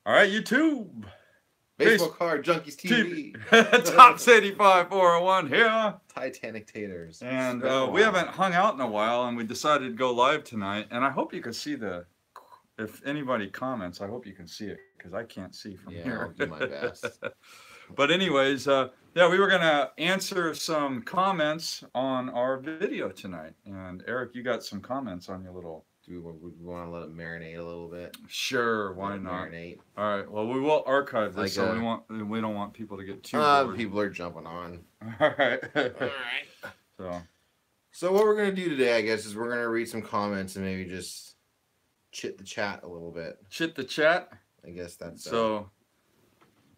All right, YouTube. Baseball Card Junkies TV. Tops 85 401 here. Titanic Taters. And we haven't hung out in a while, and we decided to go live tonight. And I hope you can see if anybody comments, I hope you can see it, because I can't see from here. I'll do my best. But anyways, yeah, we were going to answer some comments on our video tonight. And Eric, you got some comments on your little... Do we want to let it marinate a little bit? Sure, why not? Marinate. All right. Well, we will archive this, so we don't want people to get too bored. People are jumping on. All right. All right. So what we're gonna do today, I guess, is we're gonna read some comments and maybe just chit the chat a little bit. Chit the chat. I guess that's so.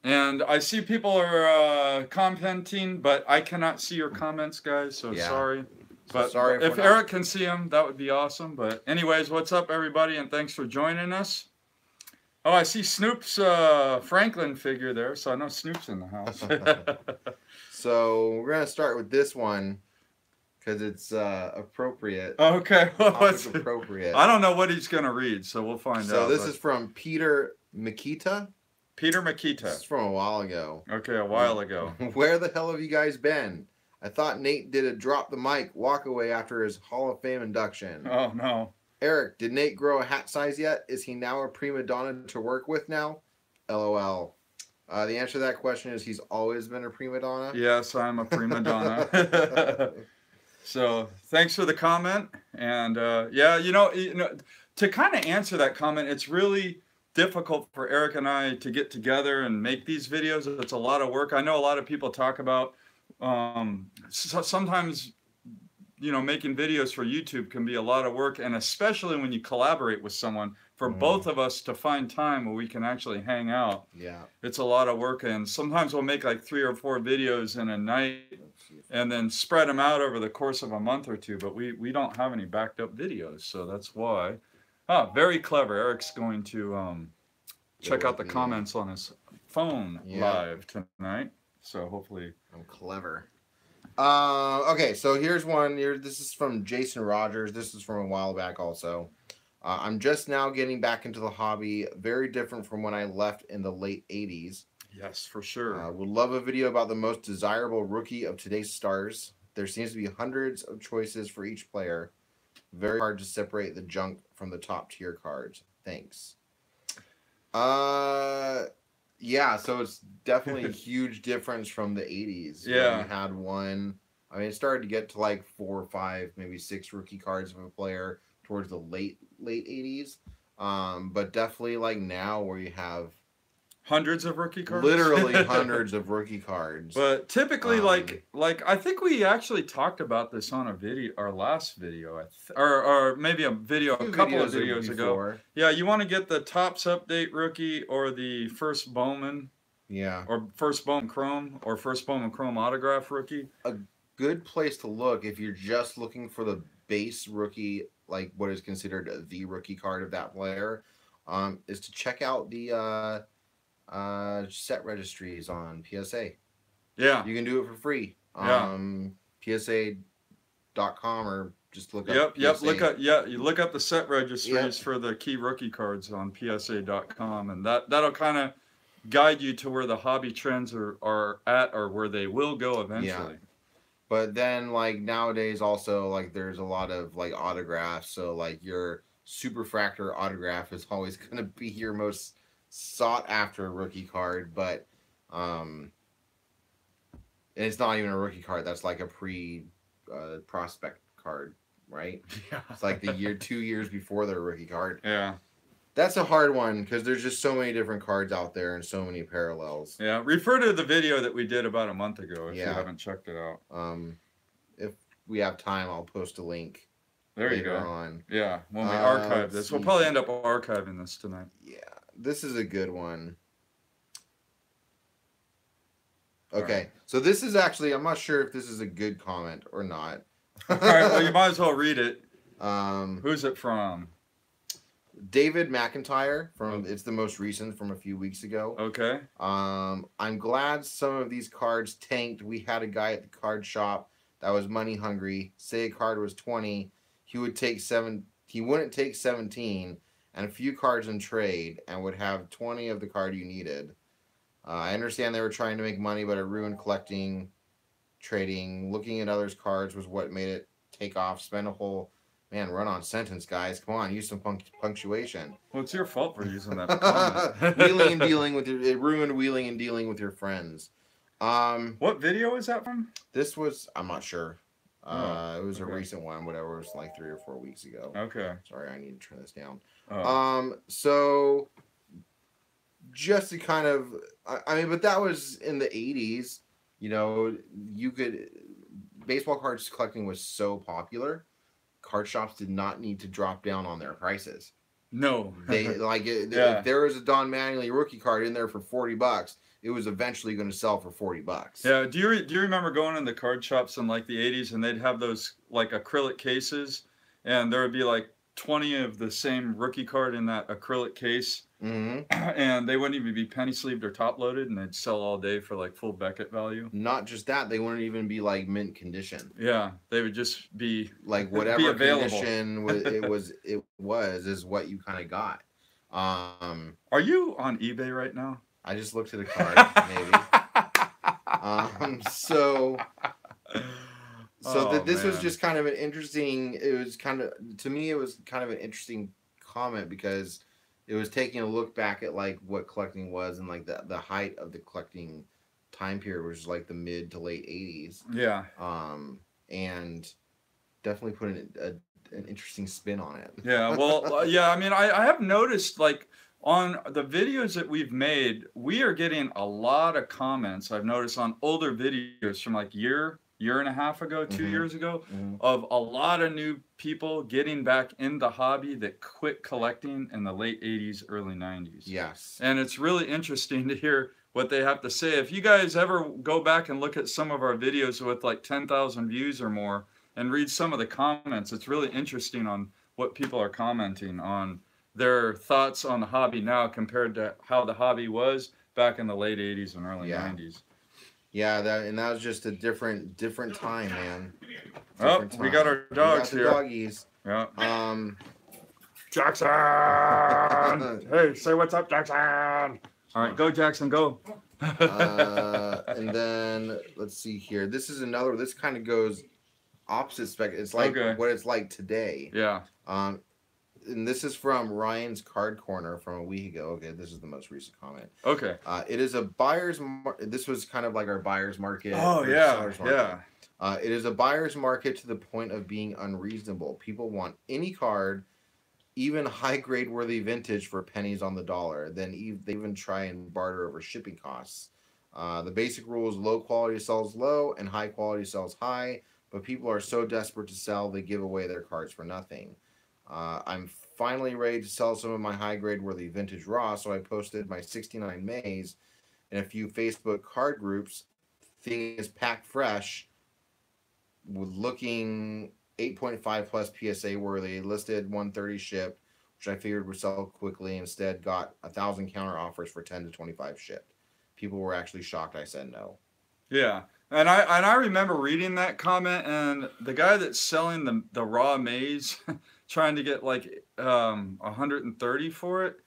And I see people are commenting, but I cannot see your comments, guys. So sorry. But sorry if Eric can see them, that would be awesome. But anyways, what's up, everybody, and thanks for joining us. Oh, I see Snoop's Franklin figure there, so I know Snoop's in the house. So we're going to start with this one because it's appropriate. Okay. Well, it's appropriate. I don't know what he's going to read, so we'll find out. So this is from Peter Makita. Peter Makita. This is from a while ago. Okay, a while ago. Where the hell have you guys been? I thought Nate did a drop the mic walk away after his Hall of Fame induction. Oh, no. Eric, did Nate grow a hat size yet? Is he now a prima donna to work with now? LOL. The answer to that question is he's always been a prima donna. Yes, I'm a prima donna. So thanks for the comment. And yeah, you know, to kind of answer that comment, it's really difficult for Eric and I to get together and make these videos. It's a lot of work. I know a lot of people talk about sometimes, you know, making videos for YouTube can be a lot of work, and especially when you collaborate with someone, for both of us to find time where we can actually hang out. Yeah, it's a lot of work, and sometimes we'll make like 3 or 4 videos in a night and then spread them out over the course of a month or two, but we don't have any backed up videos, so that's why. Very clever. Eric's going to check out the comments on his phone live tonight. So hopefully I'm clever. Okay, so here's one. This is from Jason Rogers. This is from a while back also. I'm just now getting back into the hobby. Very different from when I left in the late 80s. Yes, for sure. Would love a video about the most desirable rookie of today's stars. There seems to be hundreds of choices for each player. Very hard to separate the junk from the top tier cards. Thanks. Yeah, so it's definitely a huge difference from the 80s. Yeah. You had one. I mean, it started to get to like 4 or 5, maybe 6 rookie cards of a player towards the late 80s. But definitely like now where you have hundreds of rookie cards. Literally hundreds of rookie cards. But typically, like I think we actually talked about this on a video, our last video, or maybe a couple of videos ago. Yeah, you want to get the Topps Update rookie or the first Bowman. Yeah. Or first Bowman Chrome or first Bowman Chrome autograph rookie. A good place to look if you're just looking for the base rookie, like what is considered the rookie card of that player, is to check out the set registries on PSA. Yeah, you can do it for free. PSA.com or just look up. Yep. You look up the set registries for the key rookie cards on PSA.com, and that'll kind of guide you to where the hobby trends are at, or where they will go eventually. Yeah. But then, like nowadays, also like there's a lot of like autographs. So like your Superfractor autograph is always going to be your most sought after rookie card, but and it's not even a rookie card. That's like a prospect card, right? Yeah, it's like the 2 years before their rookie card. Yeah, that's a hard one because there's just so many different cards out there and so many parallels. Yeah, refer to the video that we did about a month ago if you haven't checked it out. If we have time, I'll post a link. There you go. On. Yeah, when we archive this, we'll probably end up archiving this tonight. Yeah. This is a good one. Okay, so this is actually, I'm not sure if this is a good comment or not. All right, well, you might as well read it. Who's it from? David McIntyre. It's the most recent from a few weeks ago. Okay. I'm glad some of these cards tanked. We had a guy at the card shop that was money hungry. Say a card was 20, he wouldn't take 17. and a few cards in trade and would have 20 of the card you needed. I understand they were trying to make money, but it ruined collecting, trading. Looking at others' cards was what made it take off. Spend a whole, man, run-on sentence, guys. Come on, use some punctuation. Well, it's your fault for using that comment. Wheeling and dealing with your, it ruined wheeling and dealing with your friends. What video is that from? This was, I'm not sure. It was a recent one, whatever. It was like 3 or 4 weeks ago. Okay. Sorry, I need to turn this down. Oh. So just to kind of, I mean, but that was in the 80s. You know, you could, baseball cards collecting was so popular, card shops did not need to drop down on their prices. No. They like if there was a Don Mattingly rookie card in there for $40, it was eventually going to sell for $40. Yeah. Do you remember going in the card shops in like the 80s and they'd have those like acrylic cases and there would be like 20 of the same rookie card in that acrylic case, and they wouldn't even be penny sleeved or top loaded, and they'd sell all day for like full Beckett value. Not just that, they wouldn't even be like mint condition. Yeah, they would just be like whatever condition it was is what you kind of got. Are you on eBay right now? I just looked at a card, maybe. So this was just kind of an interesting, it was kind of, to me, it was kind of an interesting comment because it was taking a look back at like what collecting was and like the height of the collecting time period, which was like the mid to late 80s. Yeah. And definitely put an interesting spin on it. Yeah. Well, yeah, I mean, I have noticed like on the videos that we've made, we are getting a lot of comments. I've noticed on older videos from like year and a half ago, 2 years ago, of a lot of new people getting back in the hobby that quit collecting in the late 80s, early 90s. Yes. And it's really interesting to hear what they have to say. If you guys ever go back and look at some of our videos with like 10,000 views or more and read some of the comments, it's really interesting on what people are commenting on their thoughts on the hobby now compared to how the hobby was back in the late 80s and early 90s. Yeah, that was just a different time, man. Different time. We got our dogs here. Doggies. Yeah. Jackson. Hey, say what's up, Jackson. All right, go Jackson, go. And then let's see here. This is another. This kind of goes opposite spectrum. It's like what it's like today. Yeah. And this is from Ryan's Card Corner from a week ago. Okay, this is the most recent comment. Okay. It is a buyer's. This was kind of like our buyer's market. Oh yeah, yeah. It is a buyer's market to the point of being unreasonable. People want any card, even high-grade worthy vintage, for pennies on the dollar. Then they even try and barter over shipping costs. The basic rule is low quality sells low and high quality sells high. But people are so desperate to sell, they give away their cards for nothing. I'm finally ready to sell some of my high-grade worthy vintage raw, so I posted my 69 Mays in a few Facebook card groups. Thing is packed fresh, with looking 8.5 plus PSA worthy, listed 130 shipped, which I figured would sell quickly. Instead, got 1,000 counter offers for 10 to 25 shipped. People were actually shocked I said no. Yeah. And I remember reading that comment, and the guy that's selling the raw maize trying to get like 130 for it.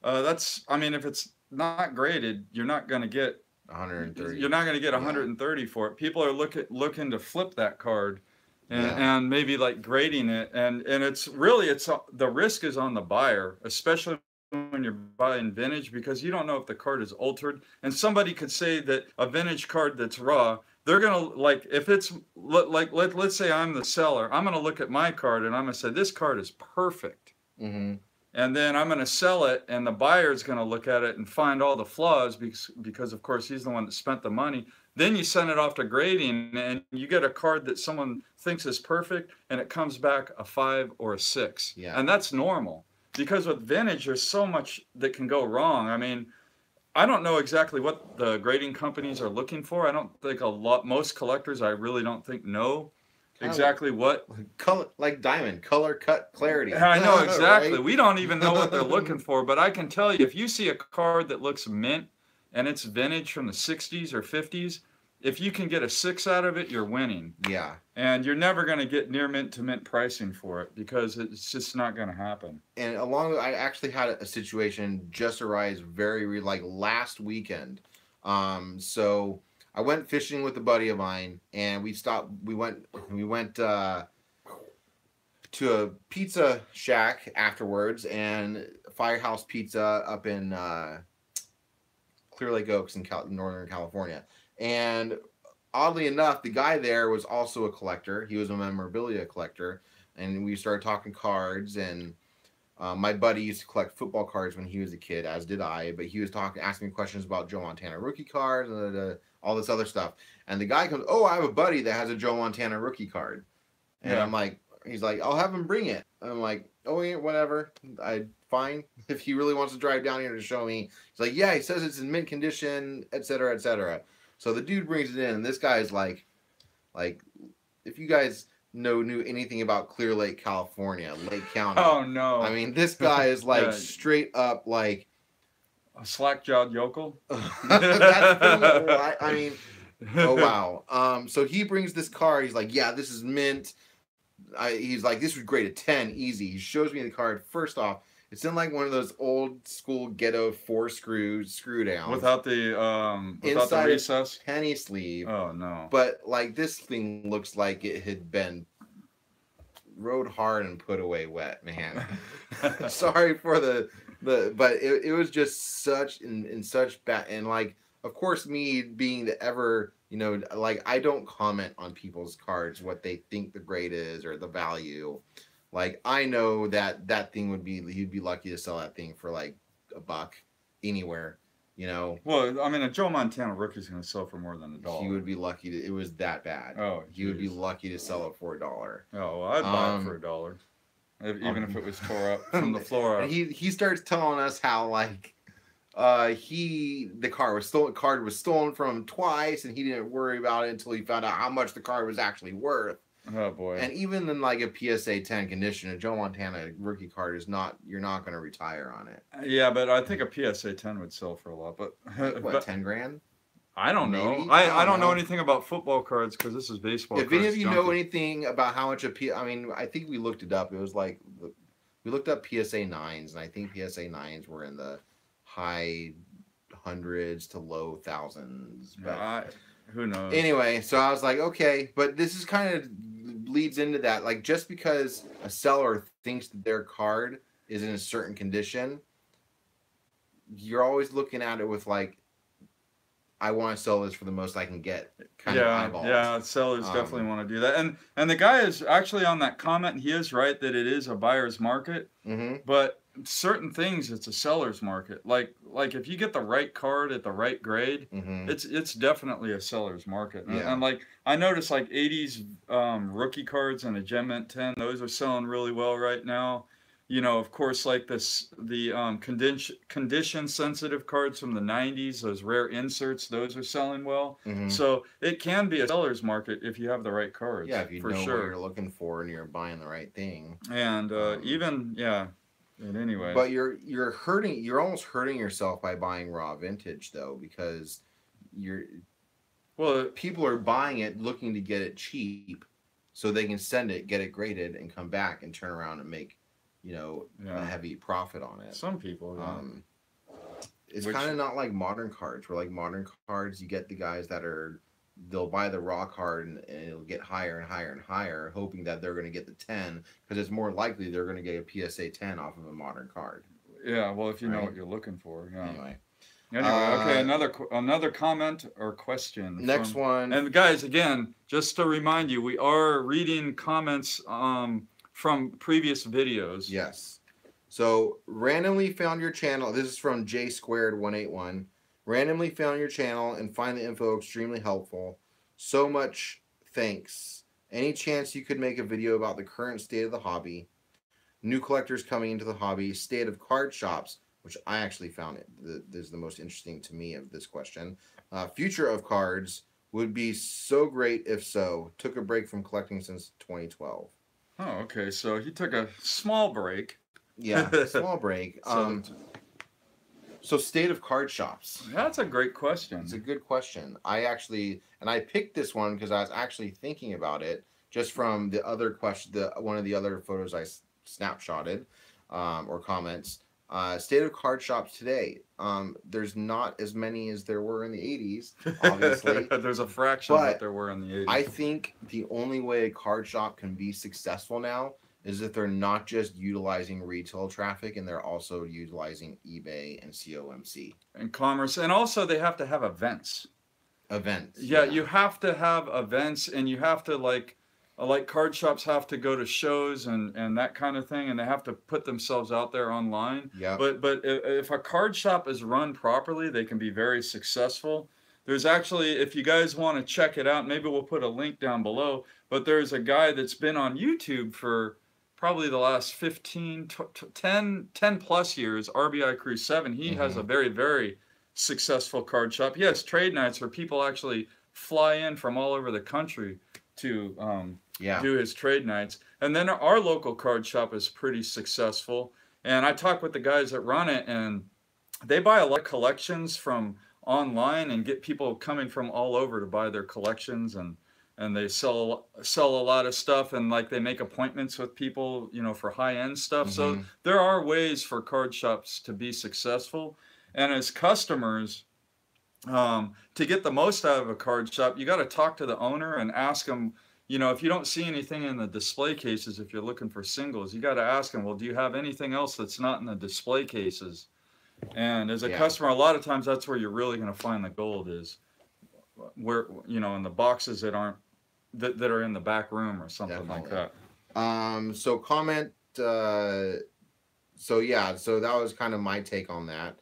That's, I mean, if it's not graded, you're not going to get 130. You're not going to get 130 for it. People are looking to flip that card and maybe like grading it, and it's really the risk is on the buyer, especially when you're buying vintage, because you don't know if the card is altered. And somebody could say that a vintage card that's raw, they're gonna, like, if it's like let's say I'm the seller, I'm gonna look at my card and I'm gonna say this card is perfect, and then I'm gonna sell it, and the buyer's gonna look at it and find all the flaws because of course he's the one that spent the money. Then you send it off to grading and you get a card that someone thinks is perfect and it comes back a 5 or a 6. And that's normal. Because with vintage, there's so much that can go wrong. I mean, I don't know exactly what the grading companies are looking for. I don't think most collectors, I really don't think know exactly what. Color, like diamond, color, cut, clarity. I know exactly. Right? We don't even know what they're looking for. But I can tell you, if you see a card that looks mint and it's vintage from the 60s or 50s, if you can get a 6 out of it, you're winning. Yeah. And you're never going to get near mint to mint pricing for it because it's just not going to happen. And I actually had a situation just arise like last weekend. So I went fishing with a buddy of mine, and we went to a pizza shack afterwards, and Firehouse Pizza up in Clear Lake Oaks in Northern California. And oddly enough, the guy there was also a collector. He was a memorabilia collector, and we started talking cards. And my buddy used to collect football cards when he was a kid, as did I. But he was asking me questions about Joe Montana rookie cards and all this other stuff. And the guy comes, "Oh, I have a buddy that has a Joe Montana rookie card." And I'm like, he's like, "I'll have him bring it." And I'm like, "Oh, yeah, whatever. Fine. If he really wants to drive down here to show me." He's like, "Yeah, he says it's in mint condition, etc., etc." So the dude brings it in, and this guy's like, if you guys knew anything about Clear Lake, California, Lake County. Oh no! I mean, this guy is like straight up like a slack-jawed yokel. That's right. I mean, oh wow. So he brings this card. He's like, "Yeah, this is mint." He's like, "This would grade a 10 easy." He shows me the card. First off, it's in like one of those old school ghetto 4-screw screw downs without the recess, penny sleeve. Oh no! But like this thing looks like it had been rode hard and put away wet, man. Sorry for but it was just such in such bad, and like, of course, me being the ever, like, I don't comment on people's cards, what they think the grade is or the value. Like, I know that thing he'd be lucky to sell that thing for like $1 anywhere, Well, I mean, a Joe Montana rookie's going to sell for more than $1. He would be lucky it was that bad. Oh, he would be lucky to sell it for $1. Oh, well, I'd buy it for $1. Even if it was tore up from the floor up. He starts telling us how like the card was stolen from him twice, and he didn't worry about it until he found out how much the card was actually worth. Oh boy! And even in like a PSA 10 condition, a Joe Montana rookie card you're not going to retire on it. Yeah, but I think a PSA 10 would sell for a lot. But what, 10 grand? I don't know. I don't know anything about football cards because this is baseball. If any of you know anything about how much I mean, I think we looked it up. It was like we looked up PSA 9s, and I think PSA 9s were in the high hundreds to low thousands. But who knows? Anyway, so I was like, okay, but this is kind of leads into that. Like, just because a seller thinks that their card is in a certain condition, you're always looking at it with like, I want to sell this for the most I can get. Kind of eyeballs. Yeah, sellers definitely want to do that. And the guy is actually on that comment. He is right that it is a buyer's market, but certain things it's a seller's market. Like if you get the right card at the right grade, it's definitely a seller's market. And like I noticed like 80s rookie cards and a Gem Mint 10, those are selling really well right now. Of course, like the condition sensitive cards from the 90s, those rare inserts, those are selling well. So it can be a seller's market if you have the right cards. Yeah, if you know what you're looking for and you're buying the right thing. And and anyway. But you're almost hurting yourself by buying raw vintage though, because people are buying it looking to get it cheap so they can send it, get it graded, and come back and turn around and make a heavy profit on it. Some people, it's kind of not like modern cards, where like modern cards, you get the guys that they'll buy the raw card and it'll get higher and higher and higher, hoping that they're going to get the 10, because it's more likely they're going to get a PSA 10 off of a modern card. Yeah, well, if you know what you're looking for. Yeah. Anyway, okay, another comment or question. Next one. And guys, again, just to remind you, we are reading comments from previous videos. Yes. So, randomly found your channel. This is from J2 181. Randomly found your channel and find the info extremely helpful. So much thanks. Any chance you could make a video about the current state of the hobby, new collectors coming into the hobby, state of card shops, which I actually found is the most interesting to me of this question. Future of cards would be so great if so. Took a break from collecting since 2012. Oh, okay. So he took a small break. Yeah, small break. So state of card shops. That's a great question. It's a good question. I picked this one because I was actually thinking about it just from the other question, one of the other photos I snapshotted or comments. State of card shops today. There's not as many as there were in the 80s, obviously. There's a fraction that there were in the 80s. I think the only way a card shop can be successful now is if they're not just utilizing retail traffic and they're also utilizing eBay and COMC. And commerce. And also they have to have events. Yeah, you have to have events, and you have to like card shops have to go to shows and that kind of thing, and they have to put themselves out there online. Yeah. But if a card shop is run properly, they can be very successful. There's actually, if you guys want to check it out, maybe we'll put a link down below, but there's a guy that's been on YouTube for probably the last 10 plus years, RBI Crew 7. He has a very, very successful card shop. He has trade nights where people actually fly in from all over the country to do his trade nights. And then our local card shop is pretty successful. And I talk with the guys that run it, and they buy a lot of collections from online and get people coming from all over to buy their collections, and they sell a lot of stuff, and like they make appointments with people, you know, for high-end stuff. So there are ways for card shops to be successful. And as customers, to get the most out of a card shop, you got to talk to the owner and ask them, you know, if you don't see anything in the display cases, if you're looking for singles, you got to ask them, well, do you have anything else that's not in the display cases? And as a customer, a lot of times that's where you're really going to find the gold, is where, you know, in the boxes that aren't, that are in the back room or something like that. So comment, so that was kind of my take on that.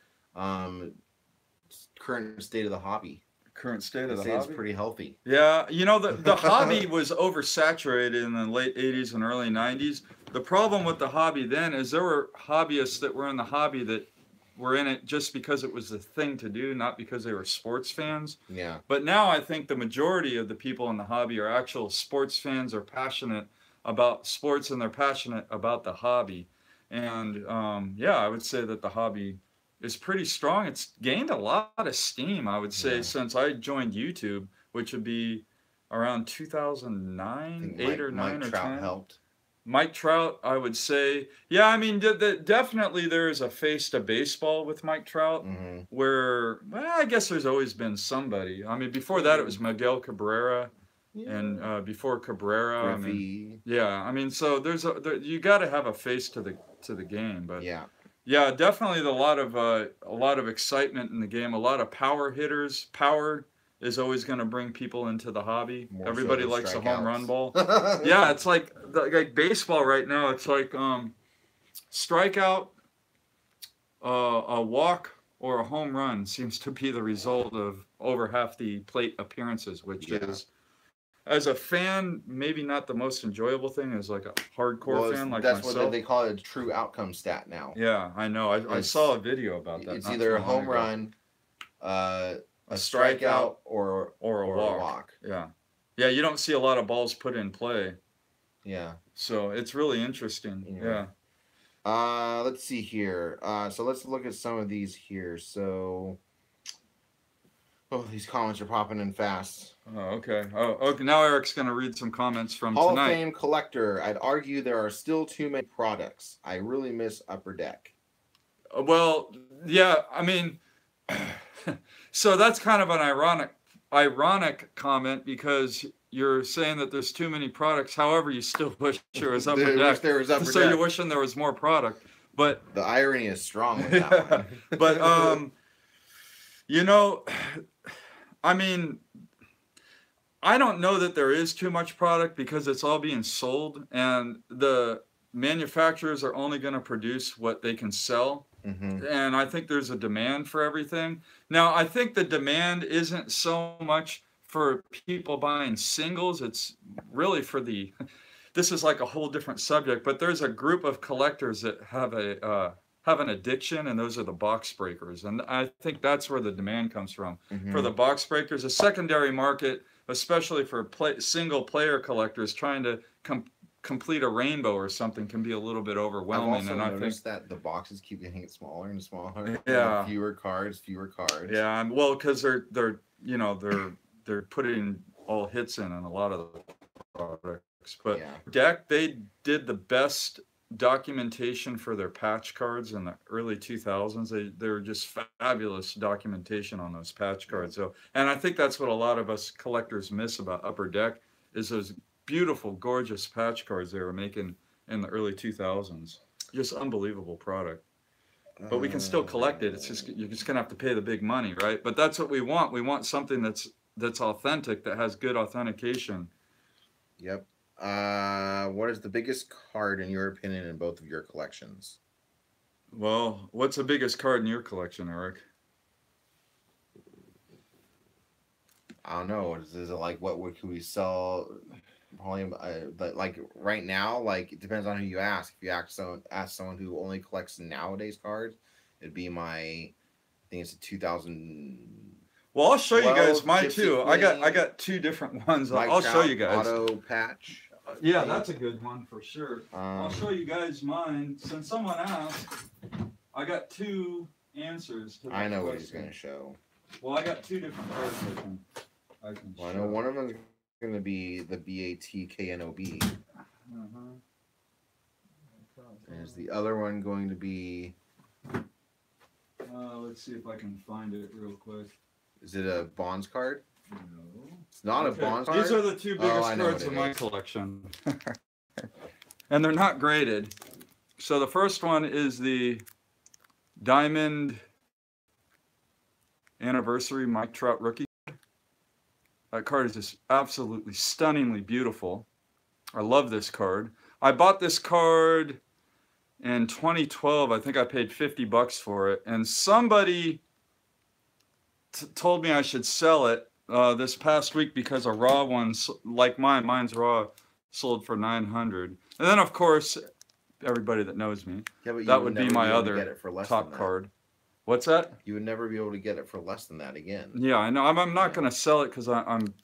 Current state of the hobby. Current state of the hobby? It's pretty healthy. Yeah, you know, the hobby was oversaturated in the late 80s and early 90s. The problem with the hobby then is there were hobbyists that were in the hobby that were in it just because it was the thing to do, not because they were sports fans. Yeah. But now I think the majority of the people in the hobby are actual sports fans, are passionate about sports, and they're passionate about the hobby. And I would say that the hobby is pretty strong. It's gained a lot of steam, I would say, since I joined YouTube, which would be around 2009, 8 or 9 or 10. Helped. Mike Trout, I would say. Yeah, I mean, definitely there is a face to baseball with Mike Trout, where, well, I guess there's always been somebody. I mean, before that, it was Miguel Cabrera, and before Cabrera, Griffey. I mean, I mean, so you got to have a face to the game, but yeah, definitely a lot of excitement in the game, a lot of power hitters. Power is always going to bring people into the hobby. More Everybody so likes a home run ball. strikeouts. Yeah, it's like baseball right now. It's like strikeout, a walk, or a home run seems to be the result of over half the plate appearances, which is, as a fan, maybe not the most enjoyable thing. As like a hardcore fan like that's myself. what they call it, a true outcome stat now. Yeah, I know. I saw a video about that. It's either a home run, a strikeout, or a walk. Yeah, you don't see a lot of balls put in play. Yeah. So it's really interesting. Yeah. Let's see here. So let's look at some of these here. So, these comments are popping in fast. Oh, okay. Oh, okay. Now Eric's going to read some comments from Hall tonight. of Fame collector. I'd argue there are still too many products. I really miss Upper Deck. Well, yeah. I mean, so that's kind of an ironic comment, because you're saying that there's too many products. However, you still wish there was Upper Deck. So you're wishing there was more product. But the irony is strong with that one. But you know, I mean, I don't know that there is too much product, because it's all being sold, and the manufacturers are only going to produce what they can sell. And I think there's a demand for everything. Now, I think the demand isn't so much for people buying singles. It's really for this is like a whole different subject, but there's a group of collectors that have an addiction, and those are the box breakers. And I think that's where the demand comes from. For the box breakers, a secondary market, especially for single player collectors trying to complete a rainbow or something can be a little bit overwhelming. I've also and I noticed think that the boxes keep getting smaller and smaller. Yeah. Fewer cards, fewer cards. Yeah, and well, because they're you know they're putting all hits in a lot of the products. But Yeah. Deck, they did the best documentation for their patch cards in the early 2000s. They were just fabulous documentation on those patch cards. So, and I think that's what a lot of us collectors miss about Upper Deck is those beautiful, gorgeous patch cards they were making in the early 2000s. Just unbelievable product. But we can still collect it. It's just you're just gonna have to pay the big money, right? But that's what we want. We want something that's authentic, that has good authentication. Yep. What is the biggest card in your opinion in both of your collections? Well, what's the biggest card in your collection, Eric? I don't know. Is it like what would can we sell? Probably, like right now, like it depends on who you ask. If you ask someone who only collects nowadays cards, it'd be I think it's a 2000. Well, I'll show you guys mine too. I got two different ones. I'll show you guys. Auto patch. Yeah, that's a good one for sure. I'll show you guys mine. Since someone asked, I got two answers to that I know question. what he's gonna show. Well, I got two different cards I can show. I know one of them is gonna be the BATKNOB. And is the other one going to be? Let's see if I can find it real quick. Is it a Bonds card? No. It's not a Bonds card? These are the two biggest cards in my collection. And they're not graded. So the first one is the Diamond Anniversary Mike Trout rookie. That card is just absolutely stunningly beautiful. I love this card. I bought this card in 2012. I think I paid $50 for it. And somebody told me I should sell it this past week because a raw one, like mine's raw, sold for $900. And then, of course, everybody that knows me, that would be my other top card. What's that? You would never be able to get it for less than that again. Yeah, I know. I'm not going to sell it because I'm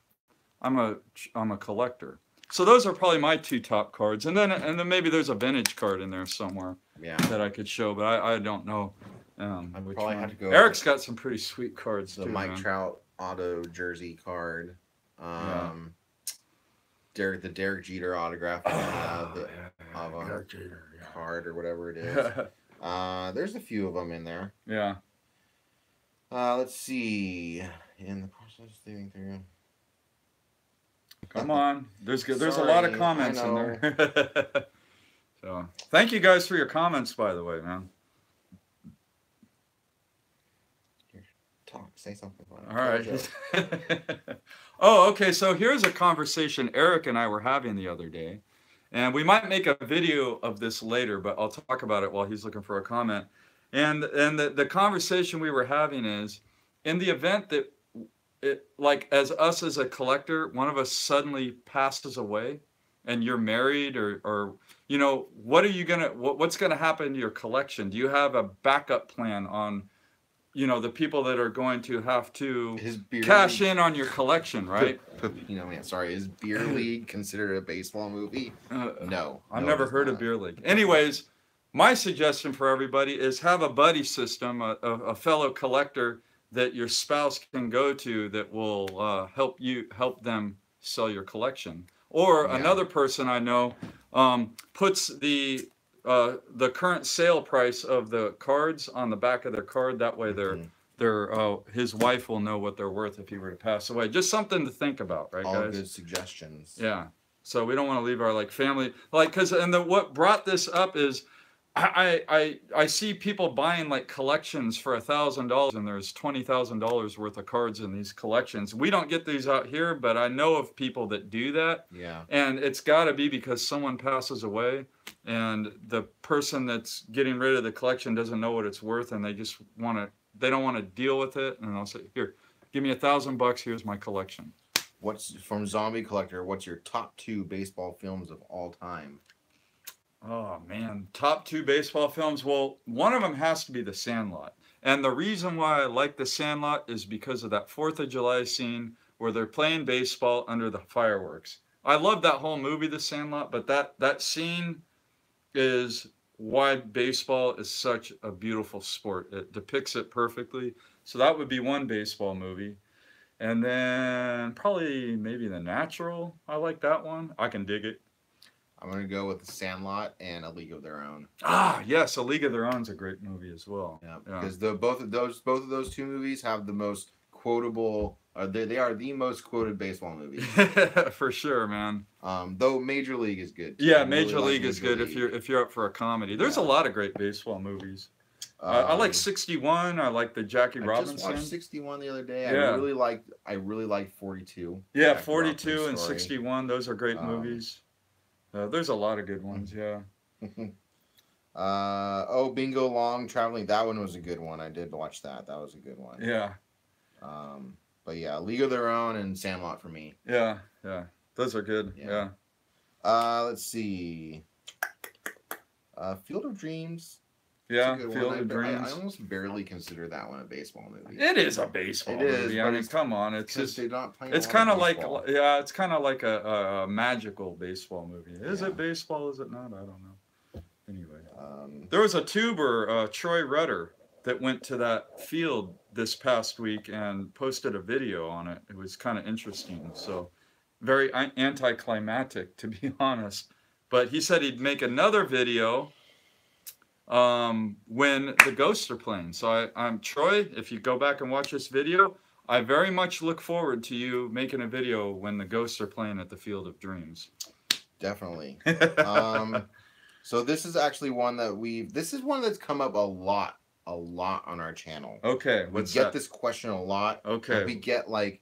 a collector. So those are probably my two top cards, and then maybe there's a vintage card in there somewhere. Yeah. That I could show, but I don't know. I probably have to go. Eric's got some pretty sweet cards the too. Mike Trout auto jersey card. The Derek Jeter autograph. Derek Jeter card or whatever it is. There's a few of them in there. Yeah. Let's see. In the process of thinking through. Come on. There's a lot of comments in there. So thank you guys for your comments, by the way, man. Say something about it. All right. Oh, okay. So here's a conversation Eric and I were having the other day. And we might make a video of this later, but I'll talk about it while he's looking for a comment. And the conversation we were having is, in the event that, as a collector, one of us suddenly passes away, and you're married, or what are you what's gonna happen to your collection? Do you have a backup plan on, the people that are going to have to cash in on your collection, right? Is Beer League considered a baseball movie? No. I've never heard of Beer League. Anyways, my suggestion for everybody is have a buddy system, a fellow collector that your spouse can go to that will help them sell your collection. Or another person I know puts the current sale price of the cards on the back of their card. That way his wife will know what they're worth if he were to pass away. Just something to think about, right, guys? All good suggestions. Yeah. So we don't want to leave our family, what brought this up is I see people buying collections for $1,000, and there's $20,000 worth of cards in these collections. We don't get these out here, but I know of people that do that. Yeah. And it's got to be because someone passes away, and the person that's getting rid of the collection doesn't know what it's worth, and they don't want to deal with it. And I'll say, here, give me $1,000. Here's my collection. What's from Zombie Collector? What's your top 2 baseball films of all time? Oh, man. Top 2 baseball films. Well, one of them has to be The Sandlot. And the reason why I like The Sandlot is because of that 4th of July scene where they're playing baseball under the fireworks. I love that whole movie, The Sandlot, but that scene is why baseball is such a beautiful sport. It depicts it perfectly. So that would be one baseball movie. And then probably maybe The Natural. I like that one. I can dig it. I'm gonna go with The Sandlot and A League of Their Own. Ah, yes, A League of Their Own is a great movie as well. Yeah, because both of those two movies have the most quotable. They are the most quoted baseball movies. For sure, man. Though Major League is good. Yeah, Major League is good if you're up for a comedy. There's a lot of great baseball movies. I like 61. I like the Jackie Robinson. I just watched 61 the other day. Yeah. I really liked 42. Yeah, 42 and 61. Those are great movies. There's a lot of good ones. Yeah. Bingo Long Traveling. That one was a good one. I did watch that. That was a good one. Yeah. But yeah, League of Their Own and Sandlot for me. Yeah, yeah. Those are good. Yeah. Let's see. Field of Dreams. Yeah, Field of Dreams. I almost barely consider that one a baseball movie. It is a baseball movie. I mean, come on. It's just, it's kind of like, it's kind of like a magical baseball movie. Is it baseball? Is it not? I don't know. Anyway, there was a tuber, Troy Rudder, that went to that field this past week and posted a video on it. It was kind of interesting. So very anticlimactic, to be honest. But he said he'd make another video when the Ghosts are playing. So I'm Troy, if you go back and watch this video, I very much look forward to you making a video when the Ghosts are playing at the Field of Dreams. Definitely. So this is actually one that this is one that's come up a lot on our channel. Okay, we get this question a lot. Okay, we get like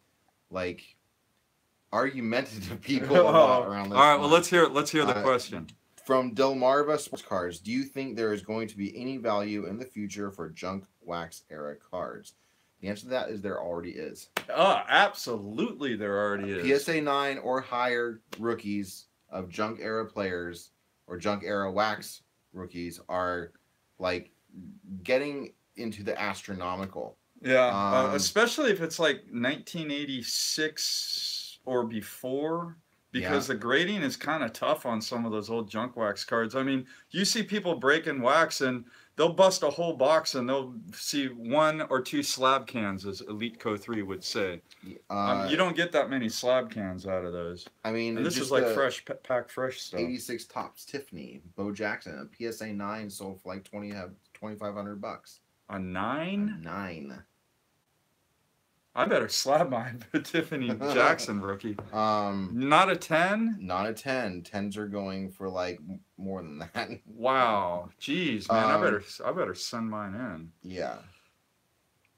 argumentative people a lot around this. All right, well let's hear the question. From Delmarva Sportscards, do you think there is going to be any value in the future for junk wax era cards? The answer to that is there already is. Absolutely there already is. PSA 9 or higher rookies of junk era players or junk era wax rookies are like getting into the astronomical. Yeah, especially if it's like 1986 or before. Because the grading is kind of tough on some of those old junk wax cards. I mean, you see people breaking wax and they'll bust a whole box and they'll see 1 or 2 slab cans, as Elite Co 3 would say. You don't get that many slab cans out of those. I mean, and this is like fresh, packed fresh stuff. 86 Topps Tiffany, Bo Jackson, a PSA 9 sold for like $2,500. A 9? A 9. I better slab mine for Tiffany Jackson rookie. Not a 10? Not a 10. 10s are going for like more than that. Wow. Jeez, man. I better send mine in. Yeah.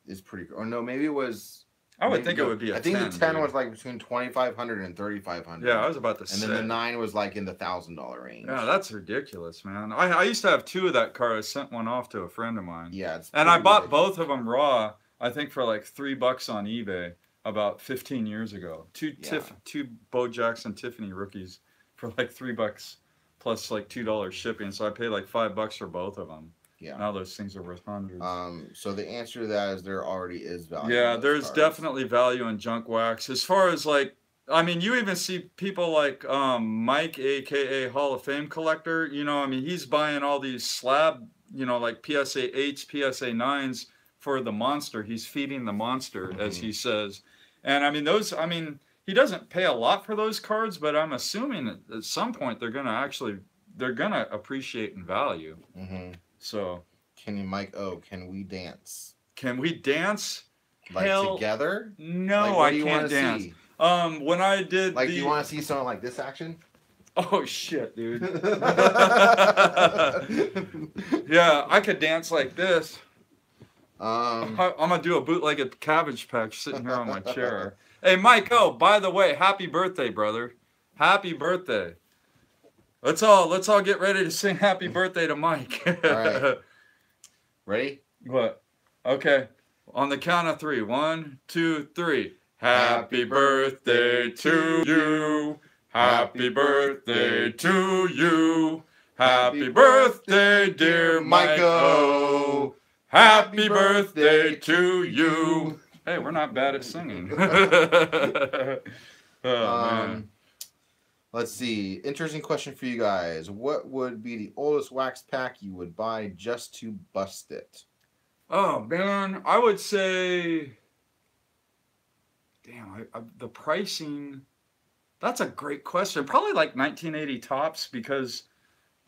It's pretty cool. Or no, maybe it was. I would think it would be a 10. I think the 10 was like between $2,500 and $3,500. Yeah, I was about to say. And then the 9 was like in the $1,000 range. Yeah, that's ridiculous, man. I used to have 2 of that card. I sent one off to a friend of mine. Yeah. And I bought both of them raw. I think for like $3 on eBay about 15 years ago. Two Bo Jackson Tiffany rookies for like $3 plus like $2 shipping. So I paid like $5 for both of them. Yeah. Now those things are worth hundreds. So the answer to that is there already is value. Yeah, there's definitely value in junk wax. As far as like, I mean, you even see people like Mike, aka Hall of Fame collector. You know, I mean, he's buying all these slab, you know, like PSA 8s, PSA 9s. For the monster. He's feeding the monster, as he says. And I mean, he doesn't pay a lot for those cards, but I'm assuming that at some point they're going to appreciate in value. So can we dance? Can we dance? Like together? No, like, I can't dance. See? When I did do you want to see something like this action? Oh shit, dude. Yeah, I could dance like this. I'm gonna do a bootlegged Cabbage Patch sitting here on my chair. Hey, Mike. Oh, by the way, happy birthday, brother! Happy birthday! Let's all get ready to sing happy birthday to Mike. All right. Ready? What? Okay. On the count of 3. 1, 2, 3. Happy birthday to you. Happy birthday to you. Happy birthday, dear Michael. Happy birthday to you. Hey, we're not bad at singing. Oh, man. Let's see. Interesting question for you guys. What would be the oldest wax pack you would buy just to bust it? Oh, man. I would say... Damn, the pricing... That's a great question. Probably like 1980 tops because,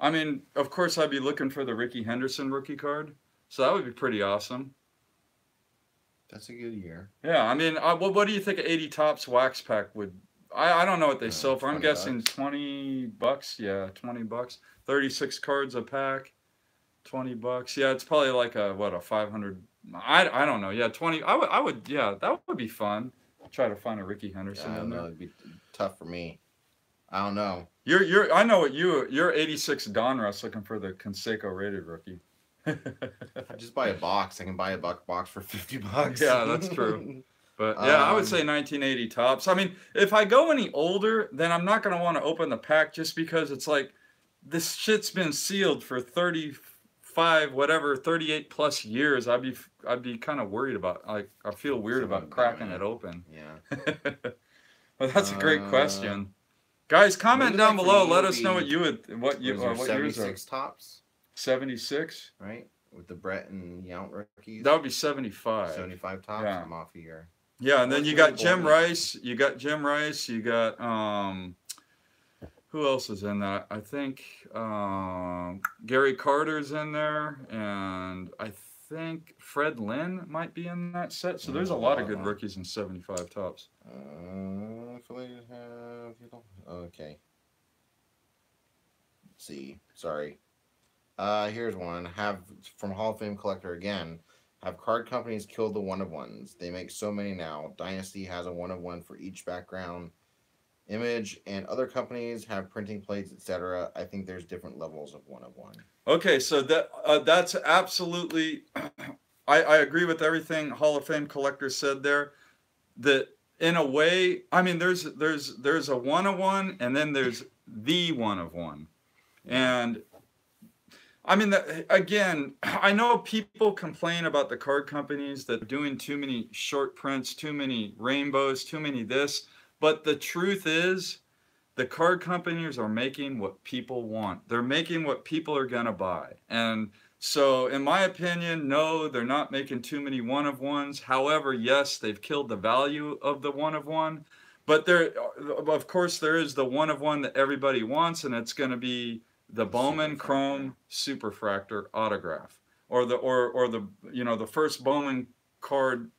I mean, of course I'd be looking for the Rickey Henderson rookie card. So that would be pretty awesome. That's a good year. Yeah, I mean, what do you think an 80 tops wax pack would... I don't know what they sell for. I'm guessing $20. $20. Yeah, $20. 36 cards a pack. $20. Yeah, it's probably like a 500... I don't know. Yeah, 20... I would, yeah, that would be fun. Try to find a Rickey Henderson. I don't know. It'd be tough for me. I don't know. I know what you're 86 Donruss looking for the Conseco rated rookie. I just buy a box. I can buy a box for $50. Yeah, that's true. But yeah, I would say 1980 tops. I mean, if I go any older, then I'm not gonna want to open the pack just because it's like this shit's been sealed for 35, whatever, 38 plus years. I'd be kind of worried about. Like, I feel weird about cracking it open. Yeah. Well, that's a great question. Guys, comment down below. Let us know what yours are. 76 tops. 76, right? With the Brett and Yount rookies. That would be 75. 75 tops. Yeah. I'm off a year. Yeah, and then you got Jim Rice. You got Jim Rice. You got who else is in that? I think Gary Carter's in there, and I think Fred Lynn might be in that set. So there's a lot of good rookies in 75 tops. Okay. Let's see. Sorry. Here's one. Have from Hall of Fame collector again. Have card companies killed the one-of-ones? They make so many now. Dynasty has a one-of-one for each background image, and other companies have printing plates, etc. I think there's different levels of one-of-one. Okay, so that's absolutely. I agree with everything Hall of Fame collector said there. That in a way, I mean, there's a one-of-one, and then there's the one-of-one, and. I mean, again, I know people complain about the card companies that are doing too many short prints, too many rainbows, too many this. But the truth is, the card companies are making what people want. They're making what people are going to buy. And so, in my opinion, no, they're not making too many one-of-ones. However, yes, they've killed the value of the one-of-one. But there, of course, there is the one-of-one that everybody wants, and it's going to be the Bowman Chrome Superfractor autograph, or the the first Bowman card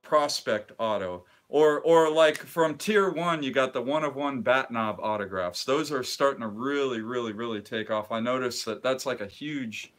prospect auto, or like from tier 1 you got the one-of-one bat knob autographs. Those are starting to really take off. I noticed that that's like a huge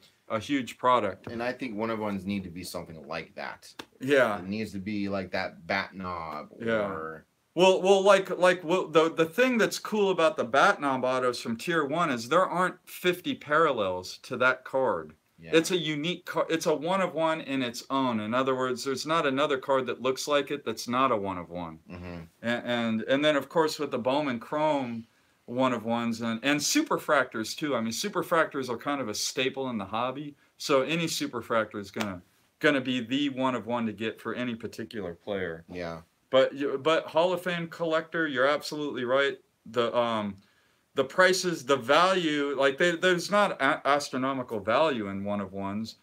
product, and I think one-of-ones need to be something like that. Yeah, it needs to be like that bat knob. Or Well, the thing that's cool about the bat knob autos from tier 1 is there aren't 50 parallels to that card. Yeah. It's a unique card. It's a one-of-one in its own. In other words, there's not another card that looks like it that's not a one-of-one. Mm-hmm. And then of course with the Bowman Chrome one-of-ones and superfractors too. I mean, superfractors are kind of a staple in the hobby. So any superfractor is gonna be the one-of-one to get for any particular player. Yeah. But Hall of Fame collector, you're absolutely right. The prices, the value, like there's not astronomical value in one-of-ones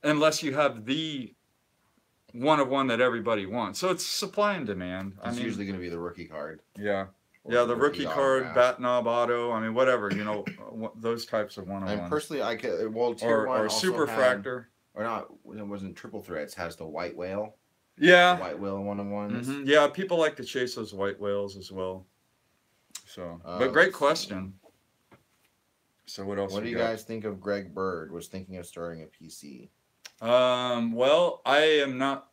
unless you have the one-of-one that everybody wants. So it's supply and demand. It's usually going to be the rookie card. Yeah. Yeah, the rookie card, bat knob auto, I mean, whatever, those types of one-of-ones. And personally, I could, tier 1 or superfractor. Or not, it wasn't Triple Threats, has the white whale. Yeah. The white whale one-of-ones. Mm-hmm. Yeah, people like to chase those white whales as well. So, but great question. So what else? What do you guys think of Greg Bird? Was thinking of starting a PC. Well, I am not.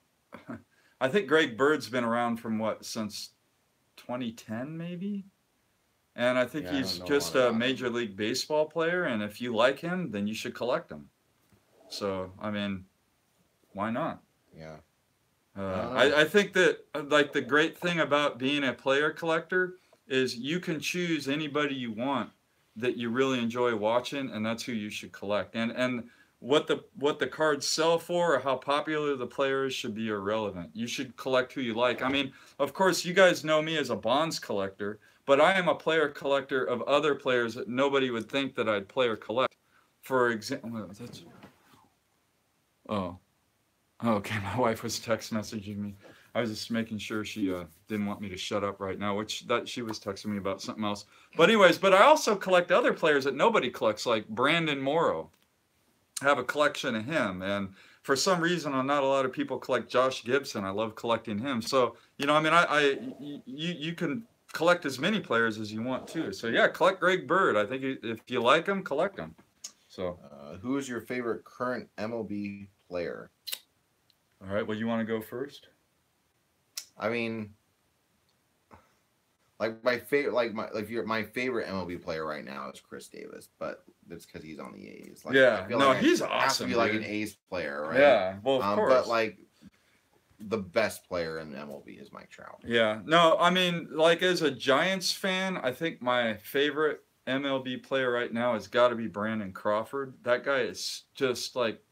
I think Greg Bird's been around from since 2010 maybe, and I think he's just a Major League Baseball player. And if you like him, then you should collect him. So I mean, why not? Yeah. I think that like the great thing about being a player collector is you can choose anybody you want that you really enjoy watching, and that's who you should collect. And what the cards sell for or how popular the player is should be irrelevant. You should collect who you like. I mean, of course, you guys know me as a Bonds collector, but I am a player collector of other players that nobody would think that I'd player collect. For example, oh, okay, my wife was text messaging me. I was just making sure she didn't want me to shut up right now, which that she was texting me about something else. But anyways, but I also collect other players that nobody collects, like Brandon Morrow. I have a collection of him, and for some reason, not a lot of people collect Josh Gibson. I love collecting him. So, you know, I mean, you can collect as many players as you want too. So yeah, collect Greg Bird. I think if you like him, collect him. So, who is your favorite current MLB player? All right, well, you want to go first? I mean, like my favorite, my favorite MLB player right now is Chris Davis, but that's because he's on the A's. Like, yeah, I feel no, like he's I awesome. have to be like an A's player, right? Yeah, well, of course. But like the best player in MLB is Mike Trout. Yeah, no, I mean, like as a Giants fan, I think my favorite MLB player right now has got to be Brandon Crawford. That guy is just like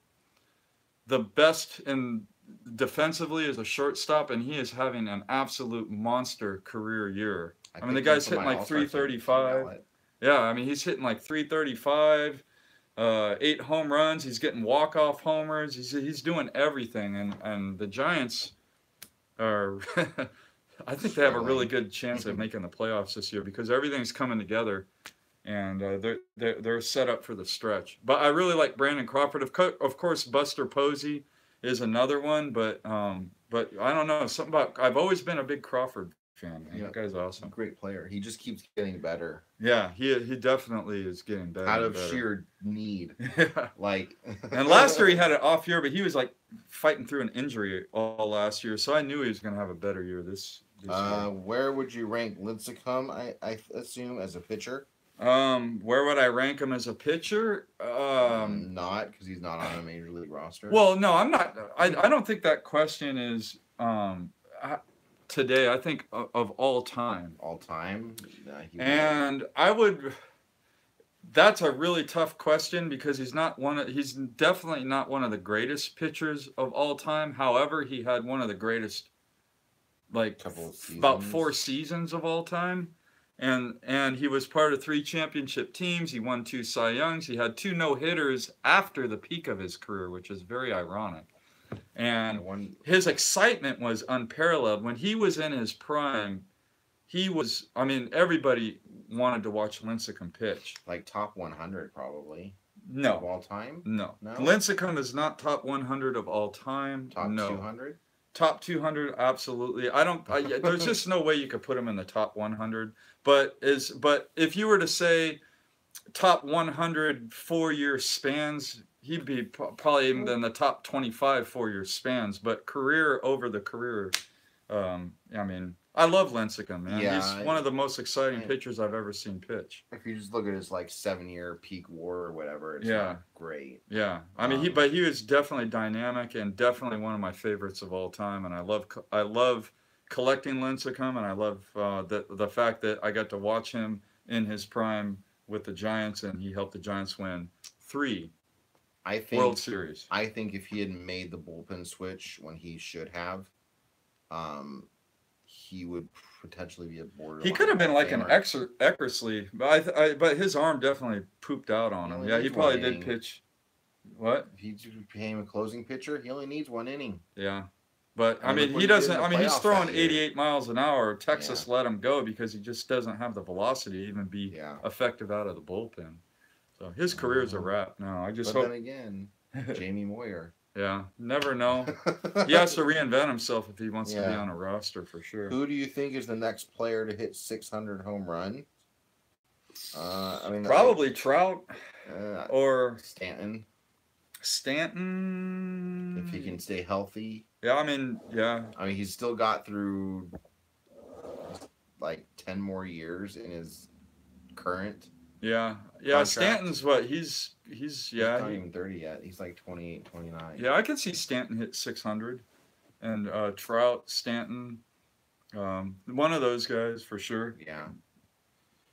the best in defensively as a shortstop, and he is having an absolute monster career year. I mean, the guy's hitting like 335. Yeah, I mean, he's hitting like 335, 8 home runs. He's getting walk-off homers. He's doing everything, and the Giants are, I think they have a really good chance of making the playoffs this year because everything's coming together, and they're set up for the stretch. But I really like Brandon Crawford. Of course, Buster Posey is another one, but I don't know, something about, I've always been a big Crawford fan. Man. Yeah, that guy's awesome. Great player. He just keeps getting better. Yeah, he definitely is getting better. Out of sheer need. Yeah. Like and last year he had an off year, but he was like fighting through an injury all last year, so I knew he was going to have a better year this year. Where would you rank Lincecum, I assume, as a pitcher? Where would I rank him as a pitcher? Not because he's not on a major league roster. Well, no, I'm not. I don't think that question is today. I think of all time. All time. And I would. That's a really tough question because he's definitely not one of the greatest pitchers of all time. However, he had one of the greatest, like about 4 seasons of all time. And he was part of 3 championship teams. He won 2 Cy Youngs. He had 2 no-hitters after the peak of his career, which is very ironic. And his excitement was unparalleled. When he was in his prime, he was, I mean, everybody wanted to watch Lincecum pitch. Like top 100 probably. No. Of all time? No. Lincecum is not top 100 100 of all time. Top 200? Top 200, absolutely. There's just no way you could put him in the top 100. But if you were to say top 100 4-year spans, he'd be probably even in the top 25 4-year spans. But career over the career, I mean, I love Lincecum, man. Yeah, he's one of the most exciting pitchers I've ever seen pitch. If you just look at his like 7-year peak WAR or whatever, it's not great. Yeah, I mean, he was definitely dynamic and definitely one of my favorites of all time. And I love collecting Lincecum, and I love the fact that I got to watch him in his prime with the Giants, and he helped the Giants win 3 World Series. I think if he had made the bullpen switch when he should have, he would potentially be a borderline. He could have been like an Eckersley, but his arm definitely pooped out on him. Yeah, he probably did pitch. What? If he became a closing pitcher, he only needs 1 inning. Yeah. But, I mean, he doesn't, I mean, he's throwing 88 miles an hour. Texas let him go because he just doesn't have the velocity to even be effective out of the bullpen. So his career's a wrap now. I just hope. Then again, Jamie Moyer. Yeah, never know. He has to reinvent himself if he wants to be on a roster for sure. Who do you think is the next player to hit 600 home runs? I mean, probably Trout or Stanton. Stanton, if he can stay healthy. Yeah, I mean, he's still got through like 10 more years in his current. Yeah. Contract. Stanton's what? He's not even 30 yet. He's like 28, 29. Yeah, I can see Stanton hit 600, and Trout, Stanton, one of those guys for sure. Yeah.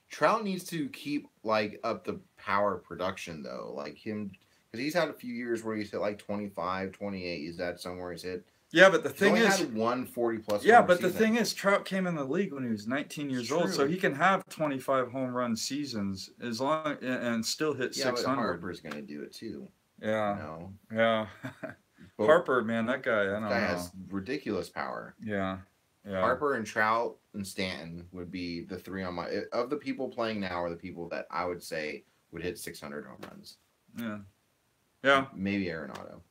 Trout needs to keep like up the power production though, like him, because he's had a few years where he's hit like 25, 28. He's had somewhere he's hit Yeah, but the thing He's only is, had one 40-plus. yeah, but the thing is, Trout came in the league when he was 19 years old, so true. he can have 25 home run seasons as long and still hit 600. But Harper's gonna do it too. Yeah. You know? Yeah. Harper, man, that guy, I don't know. Has ridiculous power. Yeah. Yeah. Harper and Trout and Stanton would be the three on my of the people playing now are the people that I would say would hit 600 home runs. Yeah. Yeah. Maybe Arenado.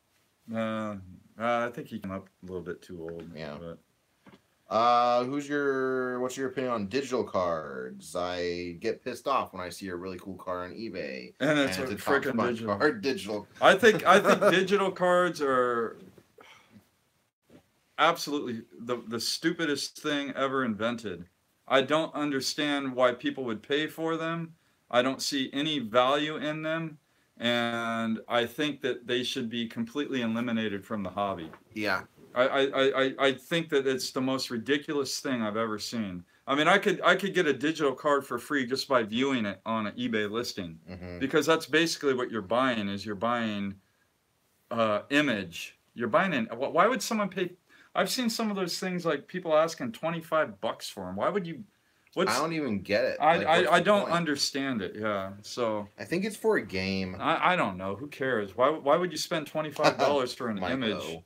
I think he came up a little bit too old. Yeah. But. What's your opinion on digital cards? I get pissed off when I see a really cool card on eBay and it's a freaking digital card. Digital. I think digital cards are absolutely the stupidest thing ever invented. I don't understand why people would pay for them. I don't see any value in them, and I think that they should be completely eliminated from the hobby. Yeah. I think that it's the most ridiculous thing I've ever seen. I mean, I could get a digital card for free just by viewing it on an eBay listing, because that's basically what you're buying. Is you're buying image. You're buying an. Why would someone pay? I've seen some of those things like people asking $25 for them. Why would you? I don't even get it. I don't understand it. Yeah. So I think it's for a game. I don't know. Who cares? Why would you spend $25 for an image?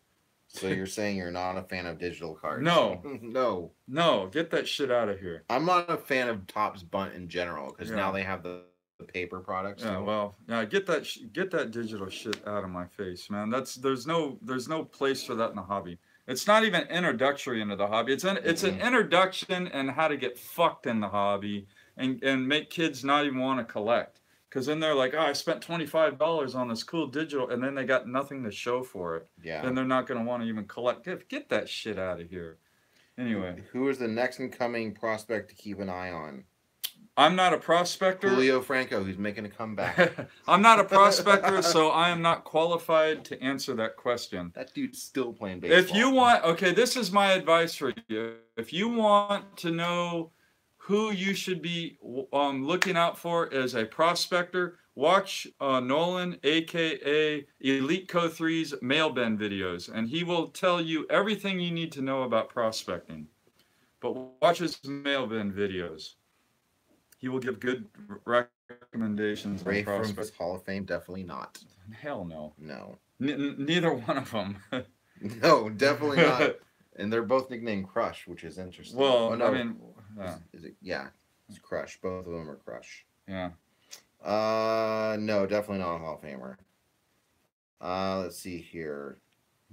So you're saying you're not a fan of digital cards? No. No. Get that shit out of here. I'm not a fan of Topps Bunt in general because now they have the paper products. Yeah, well, yeah, get that digital shit out of my face, man. There's no place for that in the hobby. It's not even introductory into the hobby. It's an introduction in how to get fucked in the hobby and make kids not even want to collect. Because then they're like, oh, I spent $25 on this cool digital, and then they got nothing to show for it. Yeah. Then they're not going to want to even collect. Get that shit out of here. Anyway. Who is the next incoming prospect to keep an eye on? I'm not a prospector. Julio Franco, who's making a comeback. I'm not a prospector, so I am not qualified to answer that question. That dude's still playing baseball. If you want, okay, this is my advice for you. If you want to know who you should be looking out for as a prospector, watch Nolan, a.k.a. Elite Co3's Mail Ben videos, and he will tell you everything you need to know about prospecting. But watch his Mail Ben videos. He will give good recommendations. Ray from his Hall of Fame, definitely not. Hell no. No. Neither one of them. No, definitely not. And they're both nicknamed Crush, which is interesting. Well, oh, no. I mean, is it? Yeah, it's Crush. Both of them are Crush. Yeah. No, definitely not a Hall of Famer. Let's see here.